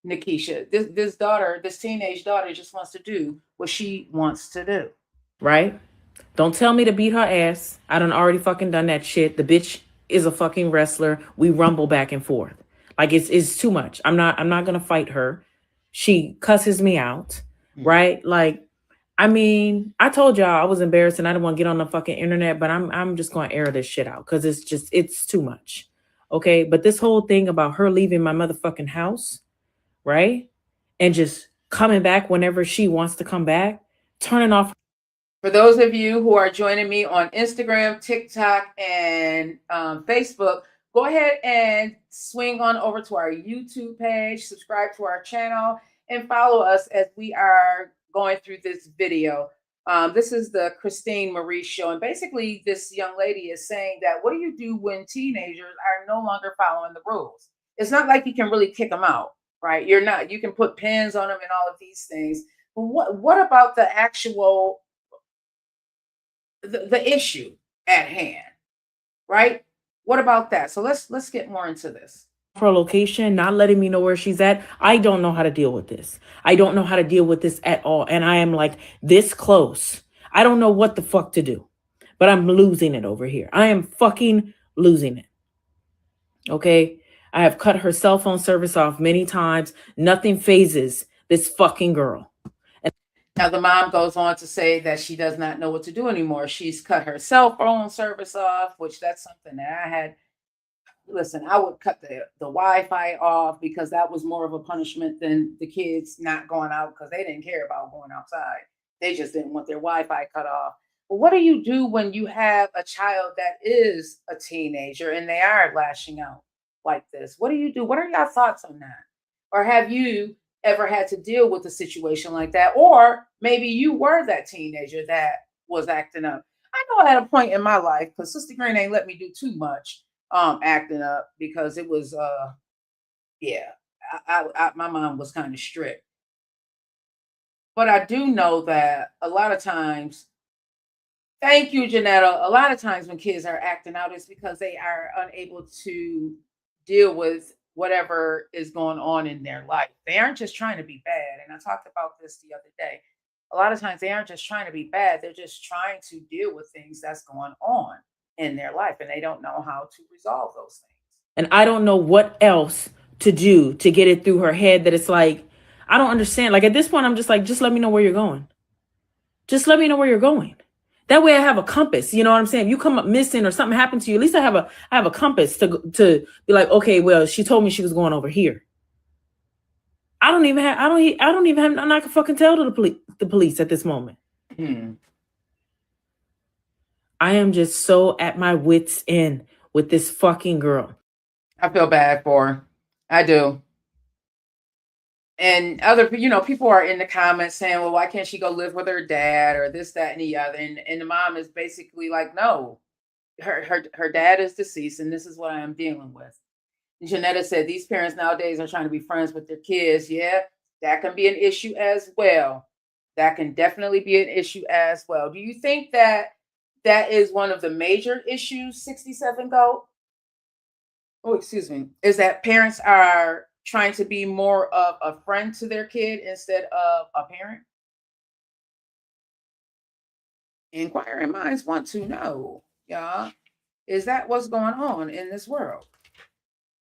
Nikisha, this teenage daughter just wants to do what she wants to do. Right? Don't tell me to beat her ass. I done already fucking done that shit. The bitch is a fucking wrestler. We rumble back and forth. Like it's too much. I'm not gonna fight her. She cusses me out. right? Like, I mean, I told y'all I was embarrassed and I didn't want to get on the fucking internet, but I'm just going to air this shit out because it's too much. Okay. But this whole thing about her leaving my motherfucking house, right? And just coming back whenever she wants to come back, turning off. For those of you who are joining me on Instagram, TikTok, and Facebook, go ahead and swing on over to our YouTube page, subscribe to our channel, and follow us as we are going through this video. This is the Christine Marie show. And basically, this young lady is saying that what do you do when teenagers are no longer following the rules? It's not like you can really kick them out, right? You can put pins on them and all of these things. But what about the actual the issue at hand, right? What about that? So let's get more into this. Her location, not letting me know where she's at. I don't know how to deal with this. I don't know how to deal with this at all. And I am like this close. I don't know what the fuck to do, but I'm losing it over here. I am fucking losing it. Okay. I have cut her cell phone service off many times. Nothing phases this fucking girl. Now, the mom goes on to say that she does not know what to do anymore. She's cut her cell phone service off, which that's something that I had. Listen, I would cut the Wi-Fi off because that was more of a punishment than the kids not going out because they didn't care about going outside. They just didn't want their Wi-Fi cut off. But what do you do when you have a child that is a teenager and they are lashing out like this? What do you do? What are your thoughts on that? Or have you ever had to deal with a situation like that? Or maybe you were that teenager that was acting up. I know at a point in my life, because Sister Green ain't let me do too much acting up because it was my mom was kind of strict. But I do know that a lot of times, thank you, Janetta, a lot of times when kids are acting out, it's because they are unable to deal with whatever is going on in their life. They aren't just trying to be bad. And I talked about this the other day. A lot of times they aren't just trying to be bad. They're just trying to deal with things that's going on in their life. And they don't know how to resolve those things. And I don't know what else to do to get it through her head that it's like, I don't understand. Like at this point, I'm just like, just let me know where you're going. Just let me know where you're going. That way I have a compass. You know what I'm saying? If you come up missing or something happened to you, at least I have a compass to be like, okay, well, she told me she was going over here. I don't even have nothing I can fucking tell to the police at this moment. I am just so at my wits' end with this fucking girl. I feel bad for her. I do. And other, people are in the comments saying, well, why can't she go live with her dad or this, that, and the other? And the mom is basically like, no, her dad is deceased and this is what I am dealing with. And Janetta said, these parents nowadays are trying to be friends with their kids. Yeah, that can be an issue as well. That can definitely be an issue as well. Do you think that is one of the major issues, 67 Goat? Oh, excuse me. Is that parents are trying to be more of a friend to their kid instead of a parent? Inquiring minds want to know, y'all. Is that what's going on in this world?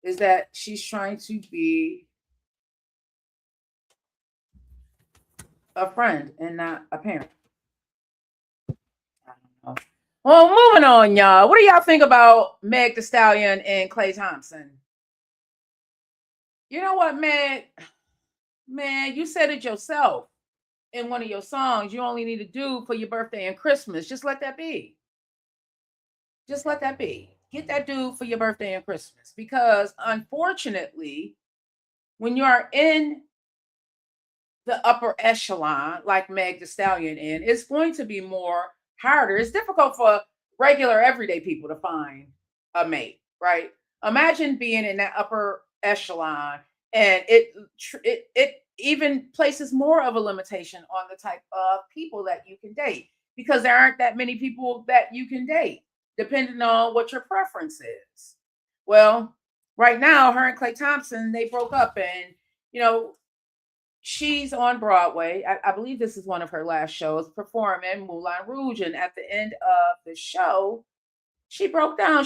Is that she's trying to be a friend and not a parent? I don't know. Well, moving on, y'all. What do y'all think about Meg Thee Stallion and Klay Thompson? You know what, Meg? Man, you said it yourself in one of your songs. You only need to do for your birthday and Christmas. Just let that be. Just let that be. Get that dude for your birthday and Christmas. Because unfortunately, when you are in the upper echelon, like Meg Thee Stallion it's going to be more harder. It's difficult for regular everyday people to find a mate, right? Imagine being in that upper echelon, and it even places more of a limitation on the type of people that you can date, because there aren't that many people that you can date, depending on what your preference is. Well, right now, her and Klay Thompson, they broke up, and she's on Broadway. I believe this is one of her last shows, performing Moulin Rouge. And at the end of the show, she broke down.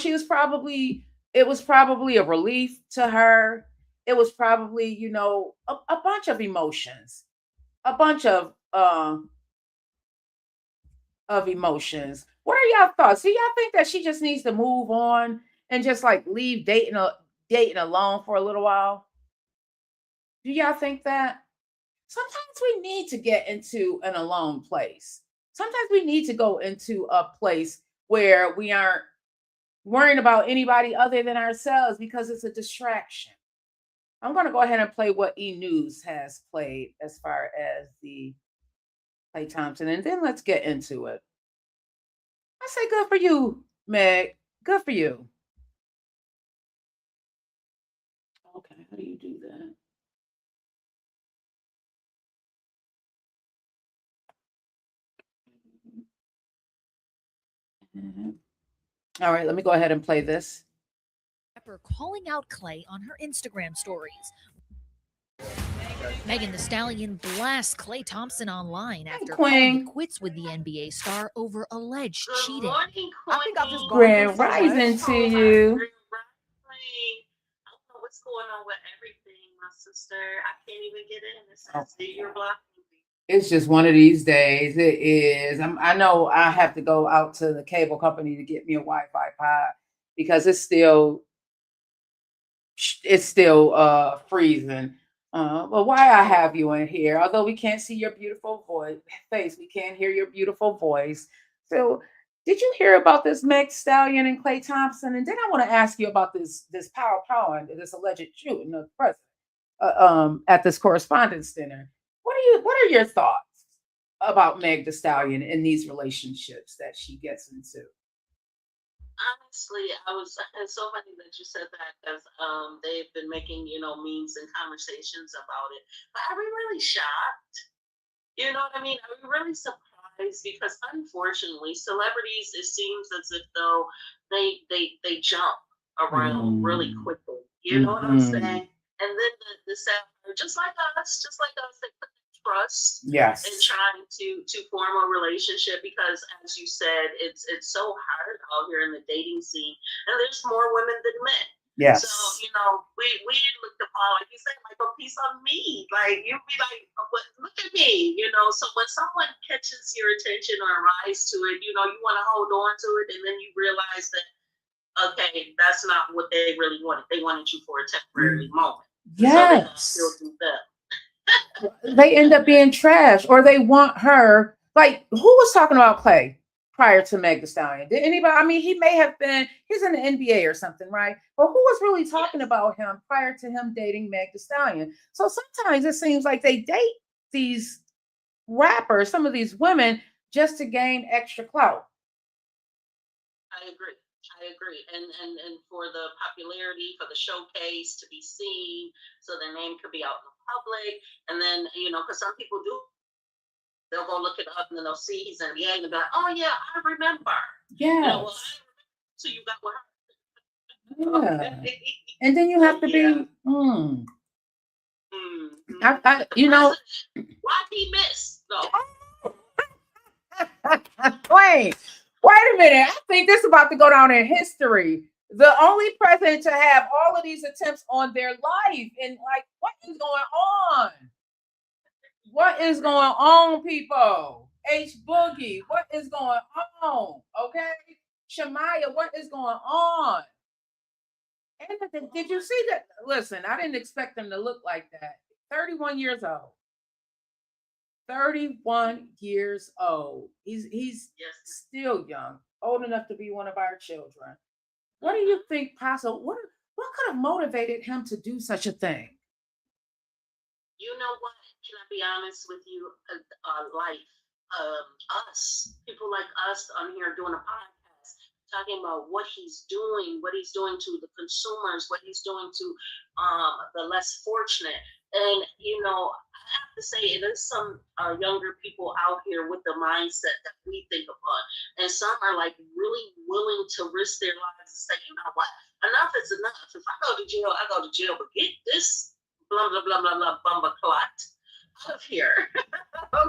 It was probably a relief to her. It was probably, a bunch of emotions, a bunch of of emotions. What are y'all thoughts? Do y'all think that she just needs to move on and just like leave dating alone for a little while? Do y'all think that? Sometimes we need to get into an alone place. Sometimes we need to go into a place where we aren't worrying about anybody other than ourselves because it's a distraction. I'm going to go ahead and play what E News has played as far as the Clay Thompson, and then let's get into it. I say good for you, Meg. Good for you. Okay, how do you do that? All right, let me go ahead and play this. Calling out Clay on her Instagram stories. Megan Thee Stallion blasts Clay Thompson online after calling it quits with the NBA star over alleged cheating. I think I'll just go Grand Rising to you. I don't know what's going on with everything, my sister. I can't even get in. It says that you're blocking me. It's just one of these days. It is. I know I have to go out to the cable company to get me a Wi-Fi pod because it's still freezing. But why I have you in here, although we can't see your beautiful face, we can't hear your beautiful voice. So, did you hear about this Meg Stallion and Clay Thompson? And then I want to ask you about this power and this alleged shooting of the president at this correspondence center. What are your thoughts about Meg Thee Stallion and these relationships that she gets into? Honestly, it's so funny that you said that because they've been making, memes and conversations about it. But are we really shocked? You know what I mean? Are we really surprised? Because unfortunately, celebrities, it seems as if though they jump around really quickly. You know what I'm saying? And then the sad part, just like us, they put trust in trying to form a relationship because, as you said, it's so hard out here in the dating scene, and there's more women than men. Yes. So we look upon, like you said, like a piece of me. Like you'd be like, look at me, So when someone catches your attention or a rise to it, you want to hold on to it, and then you realize that okay, that's not what they really wanted. They wanted you for a temporary moment. Yes. So they do that. They end up being trash, or they want her. Like, who was talking about Clay prior to Meg Thee Stallion? Did anybody? I mean, he's in the NBA or something, right? But who was really talking about him prior to him dating Meg Thee Stallion? So sometimes it seems like they date these rappers, some of these women, just to gain extra clout. I agree. And for the popularity, for the showcase to be seen, so their name could be out in the public. And then, because some people they'll go look it up and then they'll see he's in the NBA and they'll be like, oh yeah, I remember. Yeah. So you got what happened. Yeah. Okay. And then you have to be, why he missed though? Wait a minute. I think this is about to go down in history. The only president to have all of these attempts on their life. And like, what is going on? What is going on, people? H Boogie, what is going on? Okay. Shamaya, what is going on? And did you see that? Listen, I didn't expect them to look like that. 31 years old. 31 years old. He's still young, old enough to be one of our children. What do you think possible? What could have motivated him to do such a thing? You know what? Can I be honest with you? Us, people like us on here doing a podcast, talking about what he's doing to the consumers, what he's doing to the less fortunate. And, I have to say, there's some younger people out here with the mindset that we think upon. And some are like really willing to risk their lives and say, you know what, enough is enough. If I go to jail, I go to jail, but get this blah, blah, blah, blah, blah, bumba clot out of here.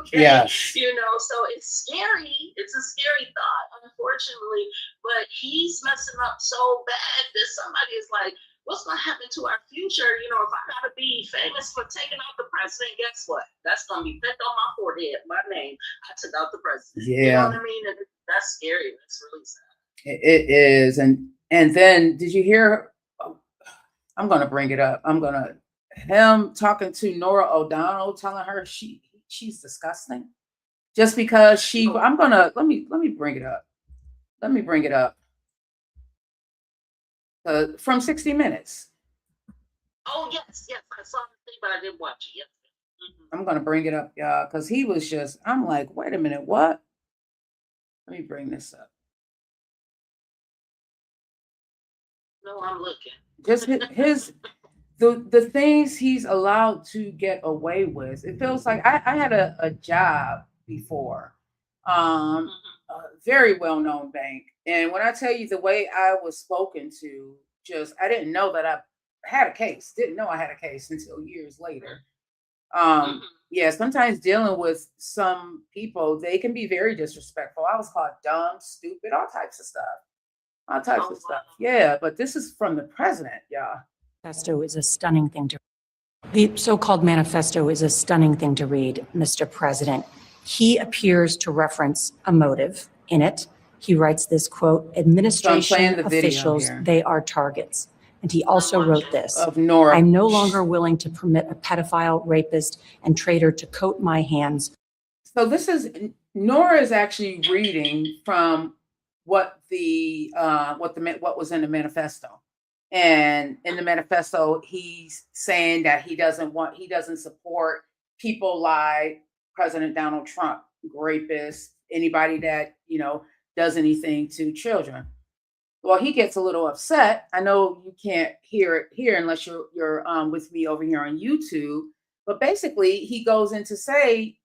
Okay. Yes. So it's scary. It's a scary thought, unfortunately, but he's messing up so bad that somebody is like, what's going to happen to our future? You know, if I got to be famous for taking out the president, guess what? That's going to be picked on my forehead, my name. I took out the president. Yeah. You know what I mean? And that's scary. That's really sad. It is. And then did you hear? I'm going to bring it up. Him talking to Nora O'Donnell, telling her she's disgusting. Just because let me bring it up. Let me bring it up. From 60 Minutes. Oh, yes. I saw the thing, but I didn't watch it. Yes. Mm-hmm. I'm going to bring it up, y'all, because he was just, I'm like, wait a minute, what? Let me bring this up. No, I'm looking. Just the things he's allowed to get away with. It feels like I had a job before, a very well-known bank. And when I tell you the way I was spoken to, I didn't know that I had a case. Didn't know I had a case until years later. Yeah, sometimes dealing with some people, they can be very disrespectful. I was called dumb, stupid, all types of stuff. Yeah, but this is from the president, y'all. Manifesto is a stunning thing to The so-called manifesto is a stunning thing to read, Mr. President. He appears to reference a motive in it. He writes this quote, administration officials, they are targets. And he also wrote this, of Nora. I'm no longer willing to permit a pedophile, rapist, and traitor to coat my hands. So this is, Nora is actually reading from what was in the manifesto. And in the manifesto, he's saying that he doesn't support people like President Donald Trump, rapists, anybody that, does anything to children. Well, he gets a little upset. I know you can't hear it here unless you're with me over here on YouTube. But basically, he goes in to say,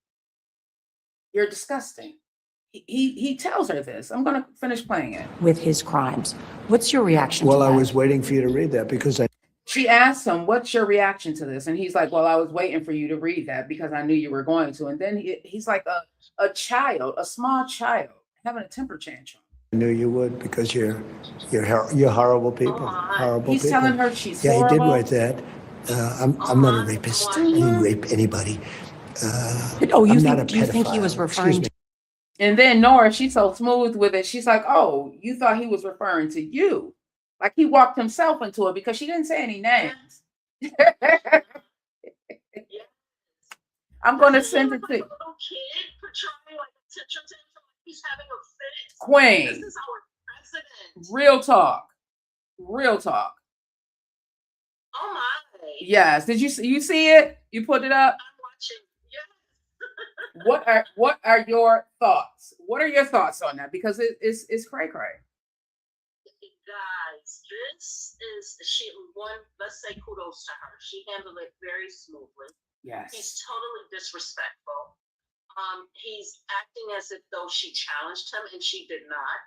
you're disgusting. He tells her this. I'm going to finish playing it. With his crimes. What's your reaction to that? Well, I was waiting for you to read that because She asked him, what's your reaction to this? And he's like, well, I was waiting for you to read that because I knew you were going to. And then he's like a child, a small child, having a temper tantrum. I knew you would because you're horrible people. Horrible He's people. telling her she's horrible. Yeah, he did write that. I'm not a rapist. I didn't rape anybody. Do you think he was referring to? And then Nora, she's so smooth with it. She's like, oh, you thought he was referring to you. Like he walked himself into it because she didn't say any names. I'm going to send it to you. Queen. This is our president. Real talk. Real talk. Oh my. Yes. Did you see it? You put it up? I'm watching. What are your thoughts? What are your thoughts on that? Because it's cray. Guys, let's say kudos to her. She handled it very smoothly. Yes. He's totally disrespectful. He's acting as if though she challenged him and she did not.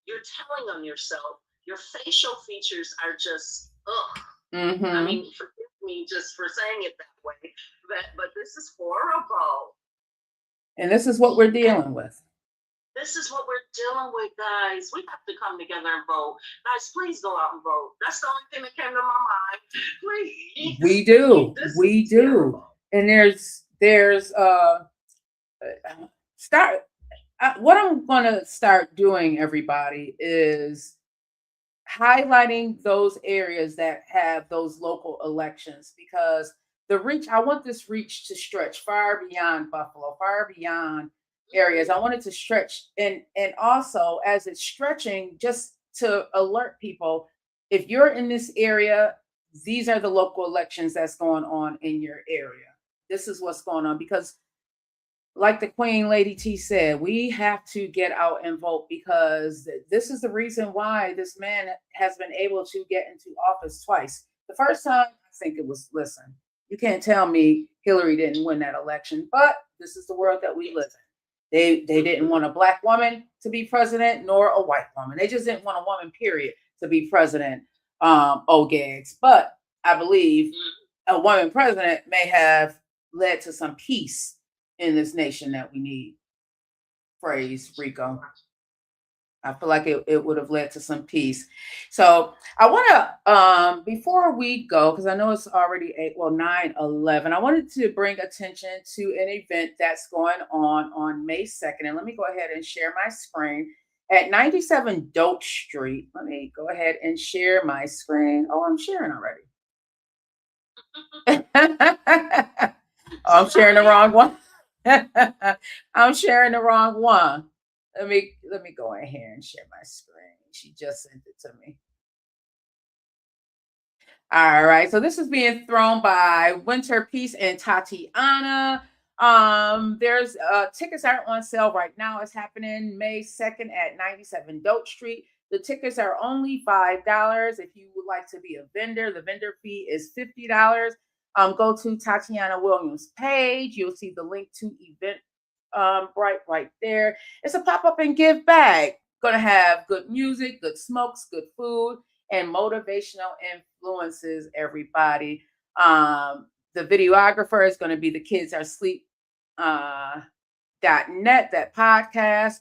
You're telling on yourself. Your facial features are just, ugh. Mm-hmm. I mean, forgive me just for saying it that way, but this is horrible. And this is what we're dealing with. This is what we're dealing with, guys. We have to come together and vote. Guys, please go out and vote. That's the only thing that came to my mind. Please. We do. We do. Terrible. And there's what I'm going to start doing, everybody, is highlighting those areas that have those local elections, because I want this reach to stretch far beyond Buffalo, far beyond areas. I want it to stretch, and also as it's stretching, just to alert people, if you're in this area, these are the local elections that's going on in your area. This is what's going on, because like the Queen Lady T said, we have to get out and vote, because this is the reason why this man has been able to get into office twice. The first time, I think it was, listen, you can't tell me Hillary didn't win that election, but this is the world that we live in. They didn't want a black woman to be president, nor a white woman. They just didn't want a woman, period, to be president, Gags. But I believe a woman president may have led to some peace in this nation that we need. Praise Rico. I feel like it would have led to some peace. So I want to, before we go, because I know it's already 9:11, I wanted to bring attention to an event that's going on May 2nd. And let me go ahead and share my screen at 97 Doak Street. Let me go ahead and share my screen. Oh, I'm sharing already. Oh, I'm sharing the wrong one. I'm sharing the wrong one. Let me go in here and share my screen. She just sent it to me. All right, so this is being thrown by Winter Peace and Tatiana. There's tickets aren't on sale right now. It's happening May 2nd at 97 Doak Street. The tickets are only $5. If you would like to be a vendor, the vendor fee is $50. Go to Tatiana Williams' page. You'll see the link to event right there. It's a pop-up and give bag. Gonna have good music, good smokes, good food, and motivational influences, everybody. The videographer is going to be the Kids Are Sleep .net, that podcast.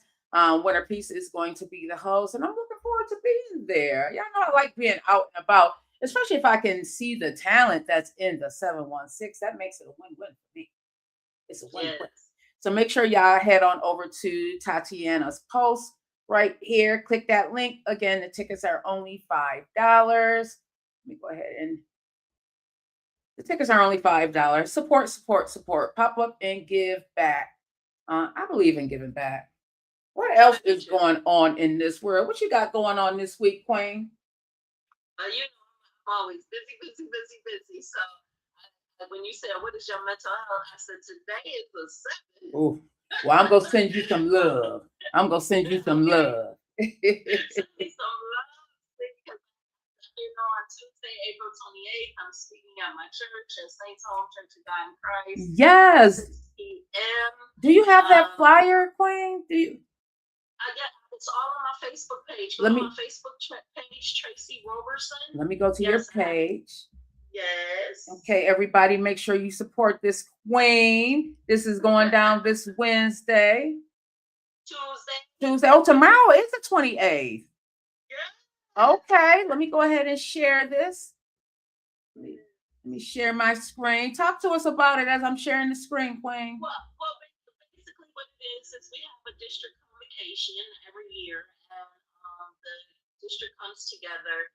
Winter Peace is going to be the host, and I'm looking forward to being there. Y'all know I like being out and about, especially if I can see the talent that's in the 716. That makes it a win-win for me. It's a win-win. Yes. So make sure y'all head on over to Tatiana's post right here. Click that link. Again, the tickets are only $5. Let me go ahead and the tickets are only $5. Support. Pop up and give back. I believe in giving back. What else is going on in this world? What you got going on this week, Queen? I'm always busy. So when you said, what is your mental health? I said, today is the 7th. Oh, well, I'm going to send you some love. Send me some love. Because, on Tuesday, April 28th, I'm speaking at my church at Saints Home Church of God in Christ. Yes. 6 p.m. Do you have that flyer, Queen? Do you? It's all on my Facebook page. Go to my Facebook page, Tracy Roberson. Let me go to your page. Yes. Okay, everybody, make sure you support this queen. This is going down this Wednesday. Tuesday. Oh, tomorrow is the 28th. Yeah. Okay, let me go ahead and share this. Let me share my screen. Talk to us about it as I'm sharing the screen, Queen. Well, basically what it is we have a district convocation every year, and the district comes together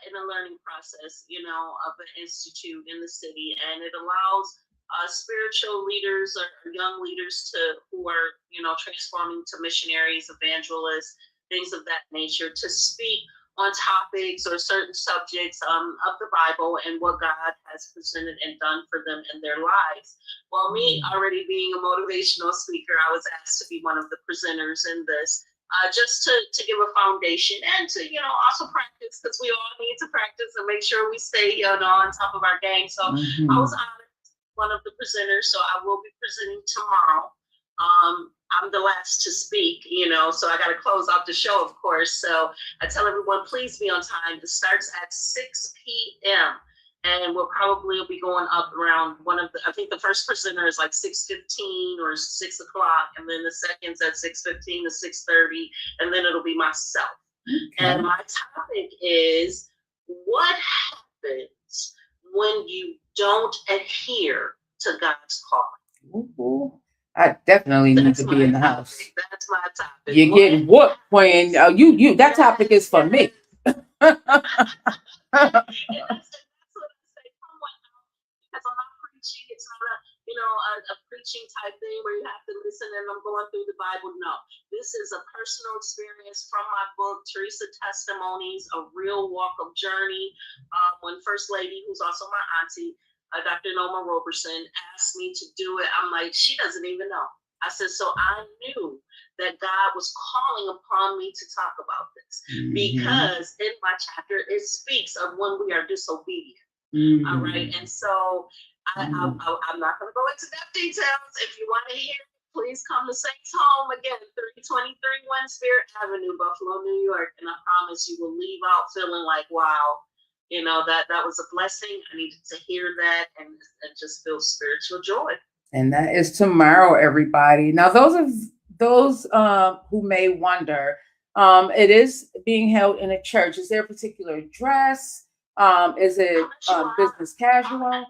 in a learning process, of an institute in the city, and it allows spiritual leaders or young leaders who are, transforming to missionaries, evangelists, things of that nature, to speak on topics or certain subjects of the Bible and what God has presented and done for them in their lives. Well, me already being a motivational speaker, I was asked to be one of the presenters in this. Just to give a foundation and to, also practice, because we all need to practice and make sure we stay, on top of our game. So I was honored, one of the presenters, so I will be presenting tomorrow. I'm the last to speak, so I got to close out the show, of course. So I tell everyone, please be on time. It starts at 6 p.m. And we'll probably be going up around I think the first presenter is like 6:15 or 6 o'clock. And then the second's at 6:15 to 6:30. And then it'll be myself. Okay. And my topic is, what happens when you don't adhere to God's call? Ooh. I definitely need to be in the house. That's my topic. You're getting what, Queen? You that topic is for me. It's not a preaching type thing where you have to listen and I'm going through the Bible. No, this is a personal experience from my book, Teresa Testimonies, A Real Walk of Journey. When First Lady, who's also my auntie, Dr. Noma Roberson, asked me to do it, I'm like, she doesn't even know. I said, so I knew that God was calling upon me to talk about this, because in my chapter, it speaks of when we are disobedient. All right. And so I'm not going to go into that details. If you want to hear, please come to Saints Home again, 323 West Spirit Avenue, Buffalo, New York. And I promise you will leave out feeling like, wow, that was a blessing. I needed to hear that and just feel spiritual joy. And that is tomorrow, everybody. Now, those who may wonder, It is being held in a church. Is there a particular dress? Is it business casual?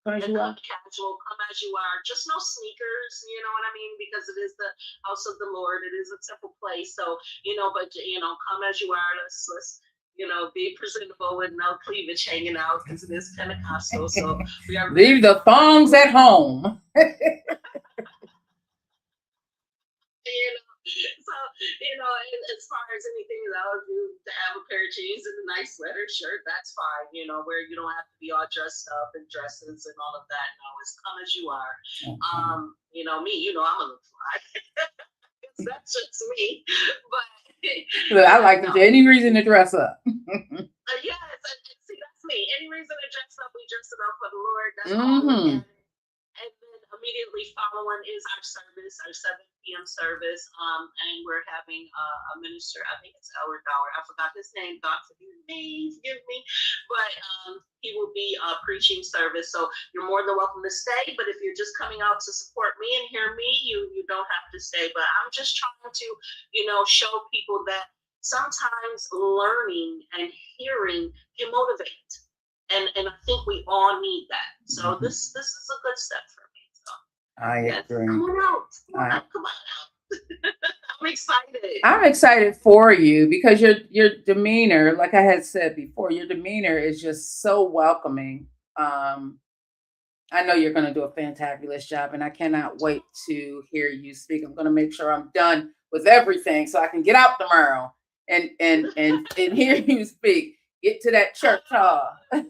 Casual, come as you are. Just no sneakers, you know what I mean? Because it is the house of the Lord. It is a temple place. So, but come as you are. Let's be presentable with no cleavage hanging out because it is Pentecostal. So we are leave the thongs at home. So, as far as anything else, you to have a pair of jeans and a nice sweater shirt, that's fine, where you don't have to be all dressed up in dresses and all of that. No, it's come as you are. Me, I'm a little fly. That's just me. But Look, I like any reason to dress up. Yes, see, that's me. Any reason to dress up, we dress it up for the Lord. That's all. And then immediately following is our service, our 7 p.m. service. And we're having a minister, I think it's Elder Dower. I forgot his name. God forgive me. But he will be preaching service. So you're more than welcome to stay. But if you're just coming out to support me and hear me, you don't have to stay. But I'm just trying to, show people that sometimes learning and hearing can motivate. And I think we all need that. So this is a good step for me. So I agree. Come on out. I'm excited. I'm excited for you because your demeanor, like I had said before, your demeanor is just so welcoming. I know you're going to do a fantabulous job, and I cannot wait to hear you speak. I'm going to make sure I'm done with everything so I can get out tomorrow and hear you speak. Get to that church hall. Thank you.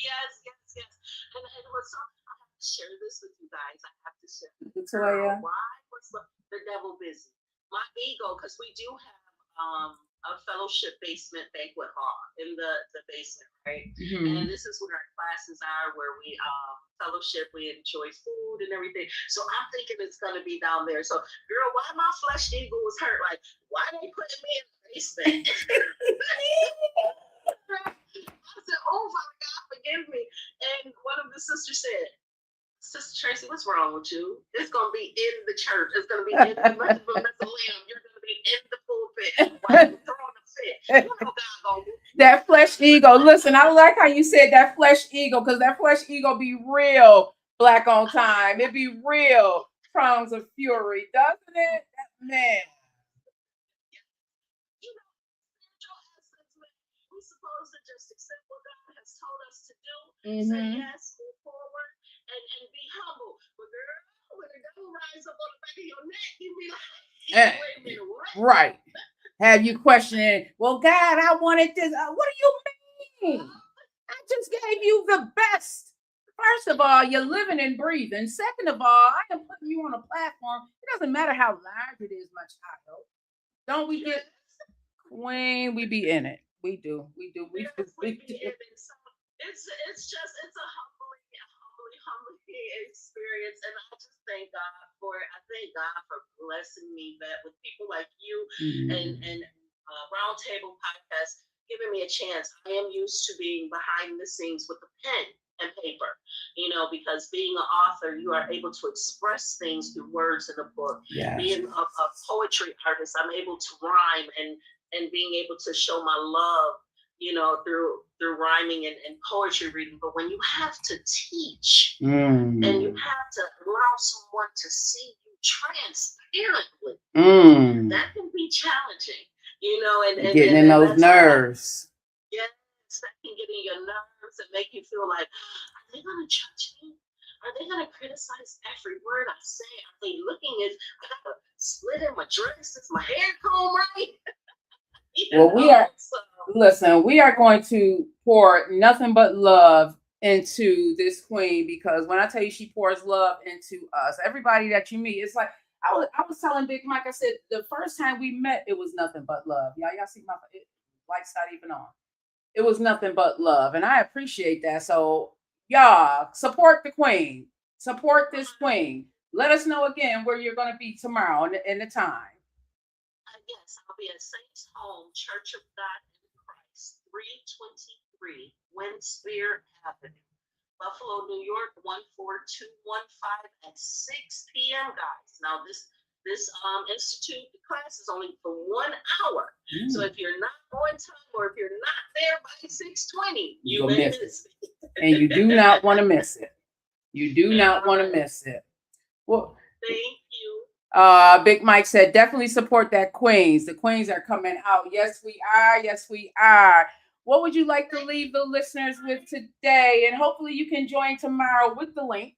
Yes. And what's up? I have to share this with you guys. I have to share. Toya. Why was the devil busy? My ego, because we do have a fellowship basement banquet hall in the basement, right? And this is where our classes are, where we fellowship, we enjoy food and everything. So I'm thinking it's gonna be down there. So, girl, why my flesh ego was hurt? Like, why they putting me in the basement? I said, oh Father God, forgive me. And one of the sisters said, Sister Tracy, what's wrong with you? It's gonna be in the church. It's gonna be in the mausoleum. You're gonna be in the pulpit. Why are you throwing the fit? You know God gonna do. That flesh ego. Listen, I like how you said that flesh ego, because that flesh ego be real black on time. It be real tongues of fury, doesn't it? Man. We're supposed to just accept what God has told us to do, say yes, move forward, and be humble. But girl, when the devil rises up on the back of your neck, you be like, wait a minute, what? Right. Have you questioning, well, God, I wanted this. What do you mean? I just gave you the best. First of all, you're living and breathing. Second of all, I am putting you on a platform. It doesn't matter how large it is, my child. Don't we get Queen? We be in it. We do. We do. We do. It's a humbling experience, and I just thank God for it. I thank God for blessing me that with people like you and Roundtable Podcast giving me a chance. I am used to being behind the scenes with the pen and paper, because being an author, you are able to express things through words in a book. Yes. Being a poetry artist, I'm able to rhyme and being able to show my love, through rhyming and poetry reading. But when you have to teach and you have to allow someone to see you transparently, that can be challenging, and getting in those nerves. Yes, that can get in your nerves and make you feel like, are they going to judge me? Are they going to criticize every word I say? Are they looking if I got a split in my dress? Is my hair comb right? Well, we are going to pour nothing but love into this queen, because when I tell you she pours love into us, everybody that you meet, it's like I was telling Big Mike, I said the first time we met, it was nothing but love. Y'all see my lights not even on. It was nothing but love, and I appreciate that. So y'all support the queen, support this queen. Let us know again where you're going to be tomorrow and the time. Yes, I'll be at Saints Home Church of God in Christ, 323 Winspear Avenue, Buffalo, New York, 14215 at 6 p.m. Guys, now this this institute class is only for 1 hour. So if you're not on time or if you're not there by 6:20, you may miss it. And you do not want to miss it. You do not want to miss it. Well, thank you. Big Mike said, definitely support that Queens. The Queens are coming out. Yes, we are. Yes, we are. What would you like to leave the listeners with today? And hopefully you can join tomorrow with the link.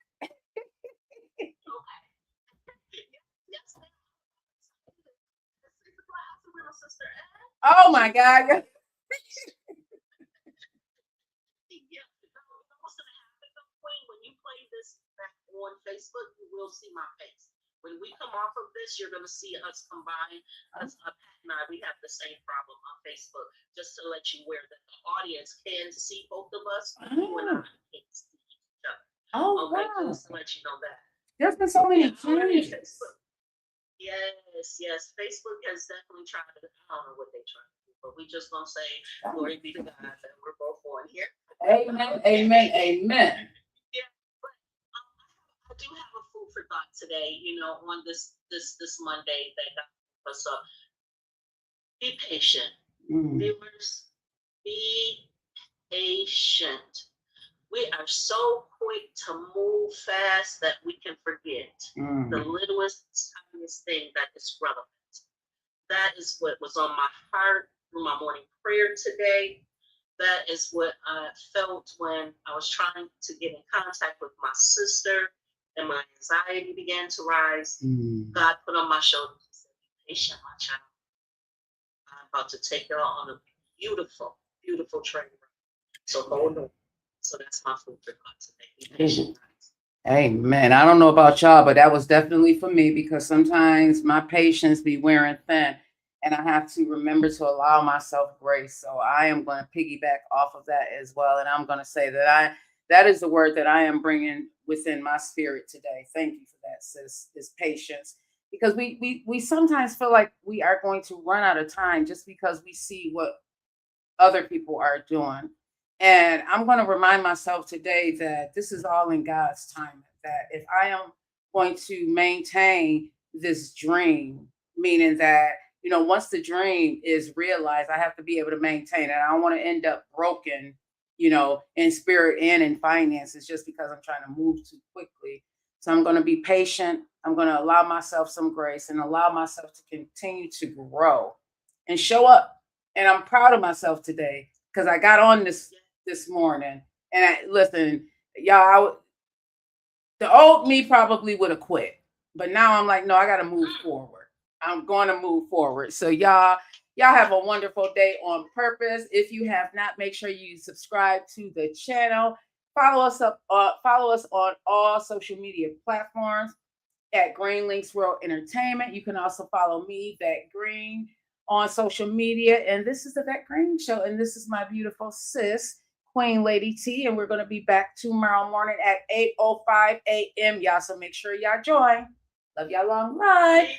Oh my God. What's gonna happen, Queen? When you play this back on Facebook, you will see my face. When we come off of this, you're gonna see us combine. Us, Pat and I, we have the same problem on Facebook. Just to let you aware that the audience can see both of us, you and I can't see each other. Oh, okay, wow. just to let you know that. There's been so many changes. Yes. Facebook has definitely tried to, I don't know what they try to do, but we just gonna say, glory be to God that we're both on here. Amen, amen, amen. Yeah, but I do have a food for thought today, on this Monday that got us up. Be patient. Viewers, be patient. We are so quick to move fast that we can forget the littlest, tiniest thing that is relevant. That is what was on my heart through my morning prayer today. That is what I felt when I was trying to get in contact with my sister and my anxiety began to rise. God put on my shoulder and said, be patient, my child. I'm about to take you on a beautiful, beautiful train ride. So hold on. So that's my food for thought today. Amen. I don't know about y'all, but that was definitely for me because sometimes my patience be wearing thin and I have to remember to allow myself grace. So I am going to piggyback off of that as well. And I'm going to say that that is the word that I am bringing within my spirit today. Thank you for that, sis, is patience. Because we sometimes feel like we are going to run out of time just because we see what other people are doing. And I'm going to remind myself today that this is all in God's time, that if I am going to maintain this dream, meaning that, once the dream is realized, I have to be able to maintain it. I don't want to end up broken, in spirit and in finances just because I'm trying to move too quickly. So I'm going to be patient. I'm going to allow myself some grace and allow myself to continue to grow and show up. And I'm proud of myself today because I got on this morning and listen, y'all, the old me probably would have quit, but now I'm like, no, I got to move forward. I'm going to move forward. So y'all have a wonderful day on purpose. If you have not, make sure you subscribe to the channel. Follow us on all social media platforms at Green Links World Entertainment. You can also follow me, Vette Green, on social media. And this is the Vette Green Show. And this is my beautiful sis, Queen Lady T. And we're going to be back tomorrow morning at 8:05 a.m. Y'all, so make sure y'all join. Love y'all long life.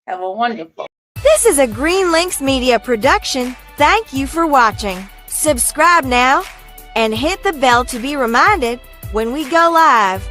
Have a wonderful. This is a Green Links Media production. Thank you for watching. Subscribe now and hit the bell to be reminded when we go live.